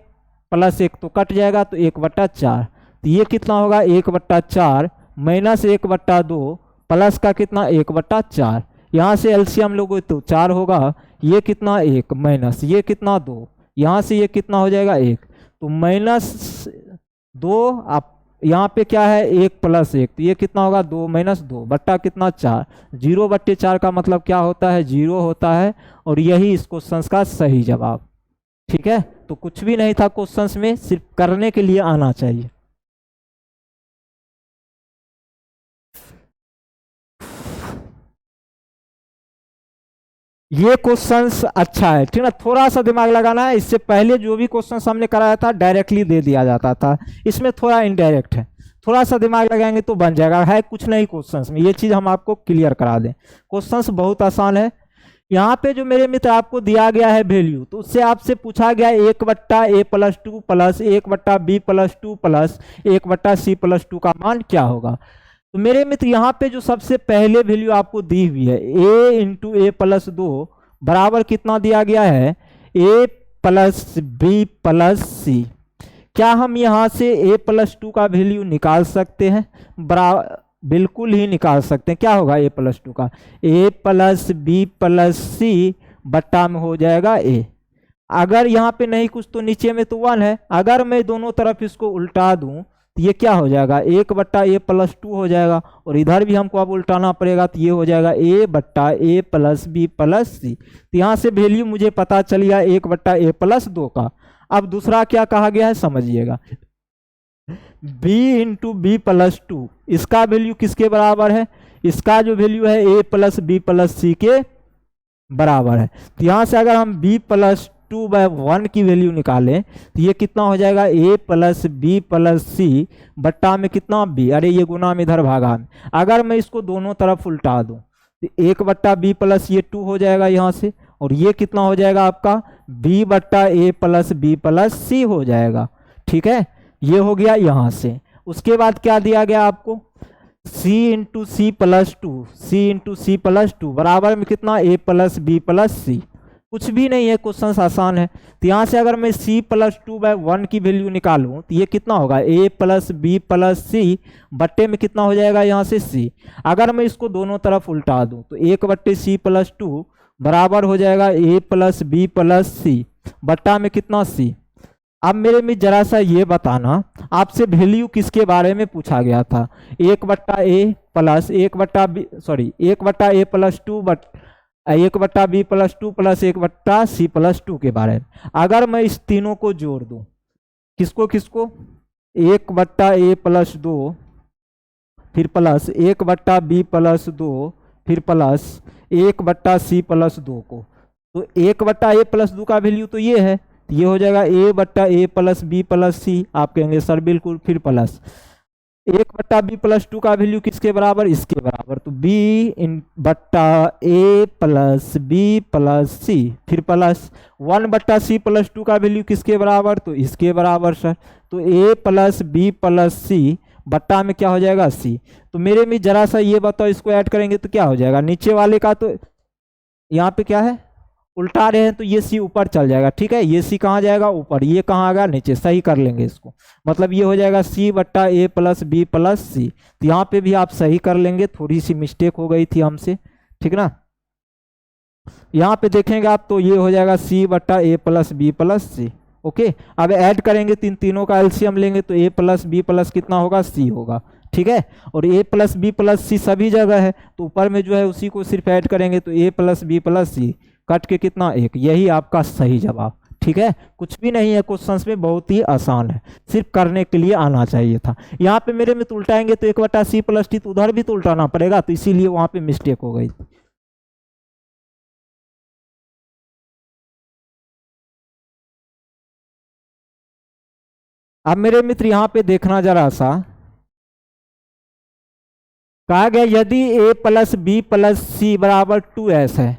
प्लस 1 तो कट जाएगा तो 1 बट्टा 4 तो ये कितना होगा 1 बट्टा 4 -1 बट्टा 2 प्लस का कितना 1 बट्टा 4, यहाँ से एलसीएम लोगे तो 4 होगा, ये कितना 1 माइनस ये कितना 2, यहाँ से ये कितना हो जाएगा 1 तो -2 आप यहाँ पे क्या है 1 प्लस 1 तो ये कितना होगा 2 -2 बट्टा कितना 4, 0 बट्टे 4 का मतलब क्या होता है 0 होता है, और यही इस क्वेश्चन का सही जवाब। ठीक है, तो कुछ भी नहीं था क्वेश्चंस में, सिर्फ करने के लिए आना चाहिए। ये क्वेश्चंस अच्छा है, ठीक ना, थोड़ा सा दिमाग लगाना है। इससे पहले जो भी क्वेश्चंस हमने कराया था डायरेक्टली दे दिया जाता था, इसमें थोड़ा इनडायरेक्ट है, थोड़ा सा दिमाग लगाएंगे तो बन जाएगा। है कुछ नहीं क्वेश्चंस में, ये चीज हम आपको क्लियर करा दें, क्वेश्चंस बहुत आसान है। यहाँ पे जो मेरे मित्र आपको दिया गया है वैल्यू, तो उससे आपसे पूछा गया 1 बट्टा a + 2 प्लस 1 बट्टा b + 2 प्लस 1 बट्टा c + 2 का मान क्या होगा। तो मेरे मित्र यहाँ पे जो सबसे पहले वैल्यू आपको दी हुई है a × a + 2 बराबर कितना दिया गया है a + b + c। क्या हम यहाँ से a + 2 का वैल्यू निकाल सकते हैं, बिल्कुल ही निकाल सकते हैं। क्या होगा a + 2 का a + b + c बट्टा में हो जाएगा a। अगर यहाँ पे नहीं कुछ तो नीचे में तो 1 है। अगर मैं दोनों तरफ इसको उल्टा दूं तो ये क्या हो जाएगा, 1/a+2 हो जाएगा। और इधर भी हमको अब उल्टाना पड़ेगा तो ये हो जाएगा a/a+b+c। तो यहाँ से वैल्यू मुझे पता चल गया 1/a+2 का। अब दूसरा क्या कहा गया है समझिएगा, b/b+2, इसका वैल्यू किसके बराबर है, इसका जो वैल्यू है a+b+c के बराबर है। तो यहाँ से अगर हम b+2/1 की वैल्यू निकालें तो ये कितना हो जाएगा, a+b+c बट्टा में कितना b, अरे ये गुना में इधर भागा में। अगर मैं इसको दोनों तरफ उल्टा दूं तो 1/b+ ये 2 हो जाएगा यहाँ से, और ये कितना हो जाएगा आपका b/a+b+c हो जाएगा। ठीक है, ये हो गया यहाँ से। उसके बाद क्या दिया गया आपको, c/c+2 बराबर में कितना a+b+c, कुछ भी नहीं है, क्वेश्चन आसान है। तो यहाँ से अगर मैं c+2/1 की वैल्यू निकालूं तो ये कितना होगा a+b+c बट्टे में कितना हो जाएगा यहाँ से c। अगर मैं इसको दोनों तरफ उल्टा दूं तो 1/c+2 बराबर हो जाएगा a+b+c बट्टा में कितना c। अब मेरे में जरा सा ये बताना, आपसे वैल्यू किसके बारे में पूछा गया था, 1/a+1/b प्लस 1/c+2 के बारे में। अगर मैं इस तीनों को जोड़ दूं, किसको किसको, 1/a+2 फिर प्लस 1/b+2 फिर प्लस 1/c+2 को, तो 1/a+2 का वैल्यू तो ये है, ये हो जाएगा a/a+b+c। आप कहेंगे सर बिल्कुल, फिर प्लस 1/b+2 का वैल्यू किसके बराबर, इसके बराबर, तो b/a+b+c फिर प्लस 1/c+2 का वैल्यू किसके बराबर, तो इसके बराबर सर, तो a+b+c बट्टा में क्या हो जाएगा c। तो मेरे में जरा सा ये बताओ, इसको ऐड करेंगे तो क्या हो जाएगा, नीचे वाले का तो यहाँ पे क्या है उल्टा रहे हैं तो ये c ऊपर चल जाएगा। ठीक है, ये c कहाँ जाएगा ऊपर, ये कहाँ आ गया नीचे, सही कर लेंगे इसको, मतलब ये हो जाएगा c/a+b+c। तो यहाँ पे भी आप सही कर लेंगे, थोड़ी सी मिस्टेक हो गई थी हमसे, ठीक ना। यहाँ पे देखेंगे आप तो ये हो जाएगा c/a+b+c। ओके, अब ऐड करेंगे, तीनों का एलसीएम लेंगे तो a+b+ कितना होगा, c होगा। ठीक है, और a+b+c सभी जगह है तो ऊपर में जो है उसी को सिर्फ ऐड करेंगे तो a+b+c कट के कितना 1, यही आपका सही जवाब। ठीक है, कुछ भी नहीं है क्वेश्चंस में, बहुत ही आसान है, सिर्फ करने के लिए आना चाहिए था। यहाँ पे मेरे में तो उल्टाएंगे तो 1/c+t तो उधर भी तो उल्टाना पड़ेगा, तो इसीलिए वहां पे मिस्टेक हो गई। अब मेरे मित्र यहाँ पे देखना जरा सा, कहा गया यदि a+b+c बराबर 2s है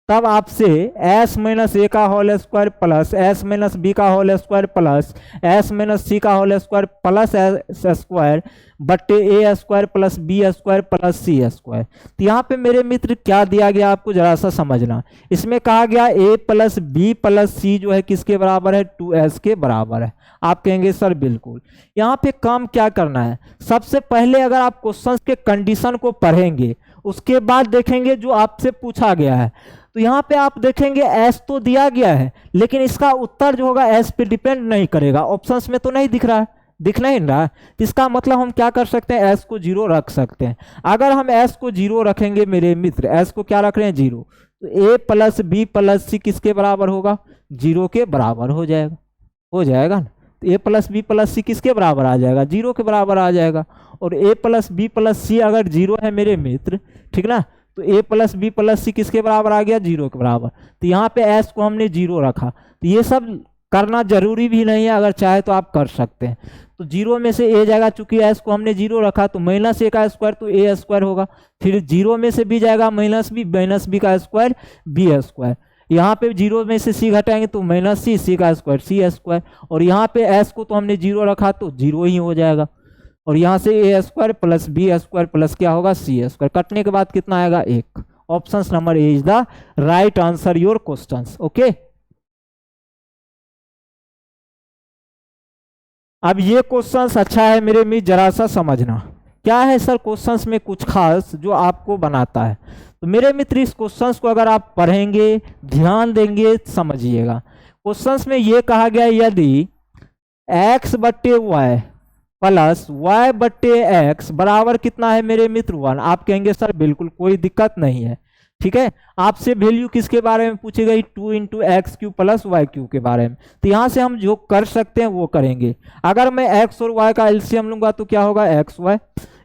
तब आपसे s-a का होल स्क्वायर प्लस s-b का होल स्क्वायर प्लस s-c का whole square plus s square बट्टे a square plus b square plus c square. तो यहाँ पे मेरे मित्र क्या दिया गया आपको जरा सा समझना, इसमें कहा गया a+b+c जो है किसके बराबर है, 2s के बराबर है। आप कहेंगे सर बिल्कुल, यहाँ पे काम क्या करना है, सबसे पहले अगर आप क्वेश्चंस के कंडीशन को पढ़ेंगे उसके बाद देखेंगे जो आपसे पूछा गया है, तो यहाँ पे आप देखेंगे एस तो दिया गया है लेकिन इसका उत्तर जो होगा एस पे डिपेंड नहीं करेगा, ऑप्शंस में तो नहीं दिख रहा है, दिख नहीं रहा है। इसका मतलब हम क्या कर सकते हैं, एस को 0 रख सकते हैं। अगर हम एस को 0 रखेंगे मेरे मित्र, एस को क्या रख रहे हैं 0, तो a+b+c किसके बराबर होगा, 0 के बराबर हो जाएगा ना। तो a+b+c किसके बराबर आ जाएगा, 0 के बराबर आ जाएगा। और a+b+c अगर 0 है मेरे मित्र, ठीक ना, तो a+b+c किसके बराबर आ गया, 0 के बराबर। तो यहाँ पे s को हमने 0 रखा, तो ये सब करना जरूरी भी नहीं है, अगर चाहे तो आप कर सकते हैं। तो 0 में से a जाएगा, चूंकि s को हमने 0 रखा तो -a का स्क्वायर तो a स्क्वायर होगा, फिर 0 में से b जाएगा -b का स्क्वायर b स्क्वायर। यहाँ पे 0 में से c घटाएंगे तो -c का स्क्वायर c स्क्वायर, और यहाँ पे s को तो हमने 0 रखा तो 0 ही हो जाएगा। और यहाँ से a square plus b square plus क्या होगा, c स्क्वायर, कटने के बाद कितना आएगा 1। Option number A is the right answer your questions. Okay, अब ये क्वेश्चंस अच्छा है मेरे में जरा सा समझना, क्या है सर क्वेश्चंस में कुछ खास जो आपको बनाता है। तो मेरे मित्र इस क्वेश्चंस को अगर आप पढ़ेंगे, ध्यान देंगे, समझिएगा। क्वेश्चंस में ये कहा गया यदि x बट्टे वाई प्लस वाई बट्टे एक्स बराबर कितना है मेरे मित्र 1, आप कहेंगे सर बिल्कुल कोई दिक्कत नहीं है। ठीक है, आपसे वैल्यू किसके बारे में पूछी गई, 2 into x cube plus y cube के बारे में। तो यहाँ से हम जो कर सकते हैं वो करेंगे। अगर मैं एक्स और वाई का एलसीएम लूंगा तो क्या होगा, एक्स वाई,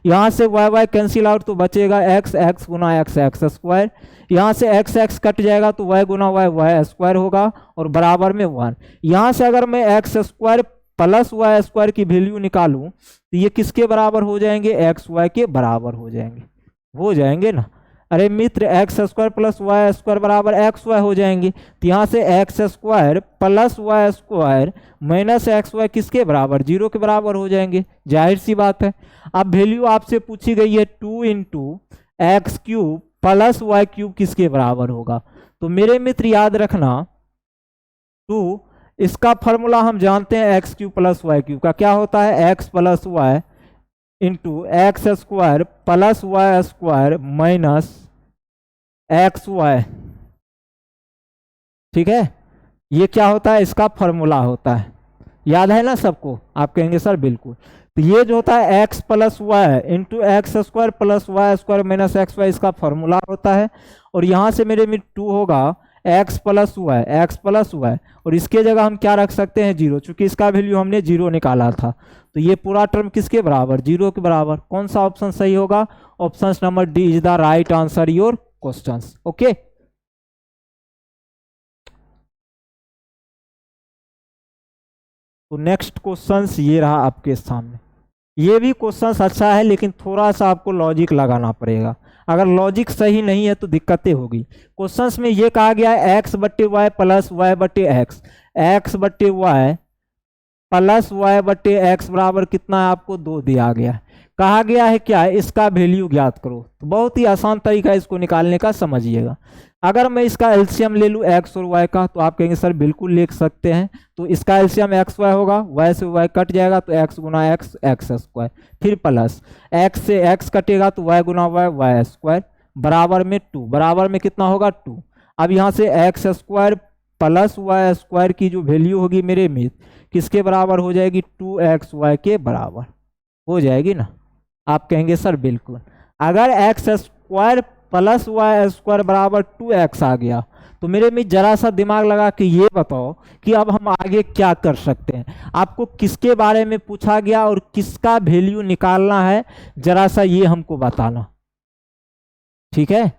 यहाँ से वाई वाई कैंसिल आउट तो बचेगा एक्स एक्स गुना एक्स एक्स स्क्वायर, यहाँ से एक्स एक्स कट जाएगा तो वाई गुना वाई वाई स्क्वायर होगा और बराबर में 1। यहाँ से अगर मैं x square plus Y square की वैल्यू निकालूं तो ये किसके बराबर हो जाएंगे, एक्स वाई के बराबर हो जाएंगे ना। अरे मित्र X square plus Y square बराबर एक्स वाई हो जाएंगे, तो यहाँ से x square plus Y square minus x Y किसके बराबर, 0 के बराबर हो जाएंगे, जाहिर सी बात है। अब वैल्यू आपसे पूछी गई है 2 into x cube plus Y cube किसके बराबर होगा। तो मेरे मित्र याद रखना 2, इसका फॉर्मूला हम जानते हैं x cube plus Y cube का क्या होता है, x plus y into x square plus Y square minus x y. ठीक है, ये क्या होता है, इसका फॉर्मूला होता है, याद है ना सबको, आप कहेंगे सर बिल्कुल। तो ये जो होता है x plus y into x square plus Y square minus x y, इसका फॉर्मूला होता है। और यहाँ से मेरे में 2 होगा एक्स प्लस वाई और इसके जगह हम क्या रख सकते हैं, 0, चूंकि इसका वैल्यू हमने 0 निकाला था। तो ये पूरा टर्म किसके बराबर, 0 के बराबर। कौन सा ऑप्शन सही होगा, option number D is the right answer your questions. Okay, तो नेक्स्ट क्वेश्चंस ये रहा आपके सामने। ये भी क्वेश्चंस अच्छा है लेकिन थोड़ा सा आपको लॉजिक लगाना पड़ेगा, अगर लॉजिक सही नहीं है तो दिक्कतें होगी। क्वेश्चंस में ये कहा गया है एक्स बट्टे वाई प्लस वाई बट्टे एक्स, एक्स बट्टे वाई प्लस वाई बट्टे एक्स बराबर कितना है, आपको 2 दिया गया है। कहा गया है क्या, इसका वैल्यू ज्ञात करो। तो बहुत ही आसान तरीका है इसको निकालने का, समझिएगा। अगर मैं इसका एलसीएम ले लूँ एक्स और वाई का, तो आप कहेंगे सर बिल्कुल ले सकते हैं। तो इसका एलसीएम एक्स वाई होगा, वाई से वाई कट जाएगा तो एक्स गुना एक्स एक्स स्क्वायर, फिर प्लस एक्स से एक्स कटेगा तो वाई गुना वाई वाई स्क्वायर बराबर में 2, बराबर में कितना होगा 2। अब यहाँ से x square plus Y square की जो वैल्यू होगी मेरे मित्र किसके बराबर हो जाएगी, 2x वाई के बराबर हो जाएगी ना। आप कहेंगे सर बिल्कुल। अगर x square plus Y square बराबर 2x आ गया तो मेरे में जरा सा दिमाग लगा कि ये बताओ कि अब हम आगे क्या कर सकते हैं। आपको किसके बारे में पूछा गया और किसका वैल्यू निकालना है, जरा सा ये हमको बताना। ठीक है,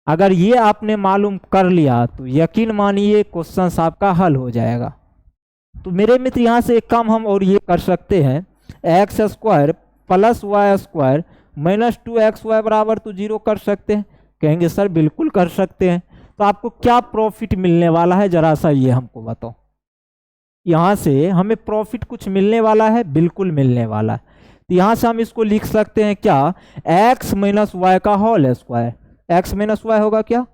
अगर ये आपने मालूम कर लिया तो यकीन मानिए क्वेश्चन आपका हल हो जाएगा। तो मेरे मित्र यहाँ से एक काम हम और ये कर सकते हैं, x square plus Y square minus 2x y बराबर तो 0 कर सकते हैं। कहेंगे सर बिल्कुल कर सकते हैं। तो आपको क्या प्रॉफिट मिलने वाला है, जरा सा ये हमको बताओ। यहाँ से हमें प्रॉफिट कुछ मिलने वाला है, बिल्कुल मिलने वाला है। तो यहाँ से हम इसको लिख सकते हैं क्या, x माइनस वाई का whole square, x minus y होगा क्या,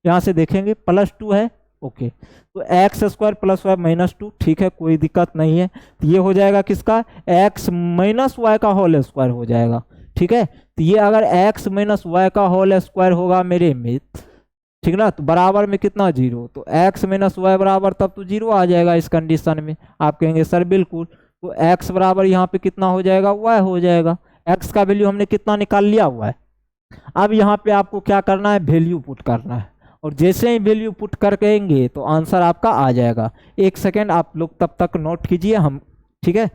यहाँ से देखेंगे +2 है, ओके। तो x square plus Y minus 2, ठीक है कोई दिक्कत नहीं है। तो ये हो जाएगा किसका, x माइनस वाई का होल स्क्वायर हो जाएगा। ठीक है, तो ये अगर x माइनस वाई का होल स्क्वायर होगा मेरे मित्र, ठीक ना, तो बराबर में कितना 0, तो x माइनस वाई बराबर तब तो 0 आ जाएगा इस कंडीशन में। आप कहेंगे सर बिल्कुल, तो x बराबर यहाँ पे कितना हो जाएगा, y हो जाएगा। x का वैल्यू हमने कितना निकाल लिया हुआ है। अब यहाँ पे आपको क्या करना है, वैल्यू पुट करना है, और जैसे ही वैल्यू पुट कर कहेंगे तो आंसर आपका आ जाएगा। एक सेकेंड आप लोग तब तक नोट कीजिए हम, ठीक है।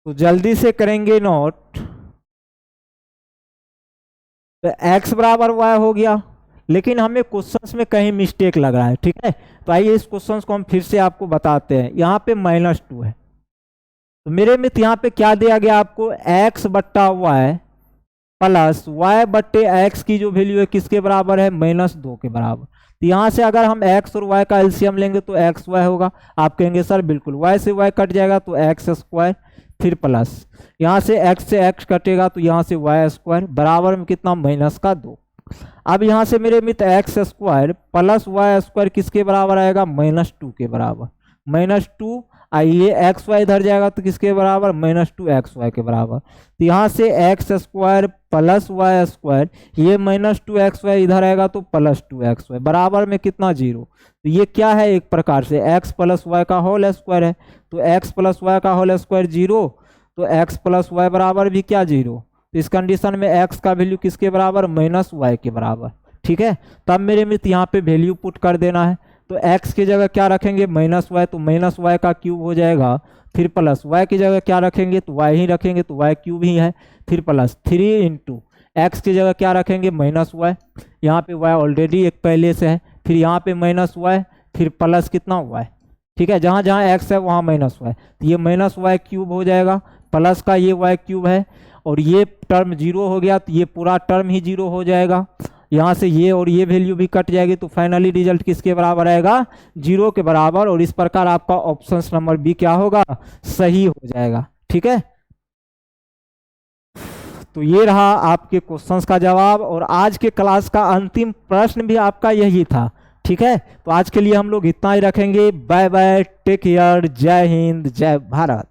तो जल्दी से करेंगे नोट। तो x बराबर y हो गया, लेकिन हमें क्वेश्चंस में कहीं मिस्टेक लग रहा है। ठीक है, तो आइए इस क्वेश्चंस को हम फिर से आपको बताते हैं। यहाँ पे -2 है, तो मेरे मित्र यहाँ पे क्या दिया गया आपको, x बट्टा वाई प्लस वाई बट्टे एक्स की जो वैल्यू है किसके बराबर है, -2 के बराबर। तो यहाँ से अगर हम x और y का एलसीएम लेंगे तो x y होगा। आप कहेंगे सर बिल्कुल, y से y कट जाएगा तो एक्स स्क्वायर, फिर प्लस, यहाँ से x कटेगा तो यहाँ से वाई स्क्वायर बराबर में कितना, -2। अब यहाँ से मेरे मित्र X square plus Y square किसके बराबर आएगा, -2 के बराबर। -2 आइए एक्स वाई इधर जाएगा तो किसके बराबर, -2xy के बराबर। तो यहाँ से x square plus Y square, ये -2xy इधर आएगा तो +2xy बराबर में कितना, 0। तो ये क्या है, एक प्रकार से x प्लस वाई का होल स्क्वायर है। तो x प्लस वाई का होल स्क्वायर 0, तो x प्लस वाई बराबर भी क्या, 0। तो इस कंडीशन में x का वैल्यू किसके बराबर, -y के बराबर। ठीक है, तब मेरे मित्र यहाँ पे वैल्यू पुट कर देना है। तो x की जगह क्या रखेंगे, -y, तो -y का क्यूब हो जाएगा। फिर प्लस y की जगह क्या रखेंगे, तो y ही रखेंगे, तो y क्यूब ही है। फिर प्लस 3 इंटू एक्स की जगह क्या रखेंगे, -y, यहाँ पे y ऑलरेडी एक पहले से है। फिर यहाँ पे -y, फिर प्लस कितना, y। ठीक है, जहाँ जहाँ x है वहाँ -y, तो ये -y क्यूब हो जाएगा, प्लस का ये y क्यूब है, और ये टर्म 0 हो गया तो ये पूरा टर्म ही 0 हो जाएगा। यहाँ से ये और ये वैल्यू भी कट जाएगी, तो फाइनली रिजल्ट किसके बराबर आएगा, 0 के बराबर। और इस प्रकार आपका ऑप्शन नंबर बी क्या होगा, सही हो जाएगा। ठीक है, तो ये रहा आपके क्वेश्चंस का जवाब, और आज के क्लास का अंतिम प्रश्न भी आपका यही था। ठीक है, तो आज के लिए हम लोग इतना ही रखेंगे। बाय बाय, टेक केयर, जय हिंद, जय भारत।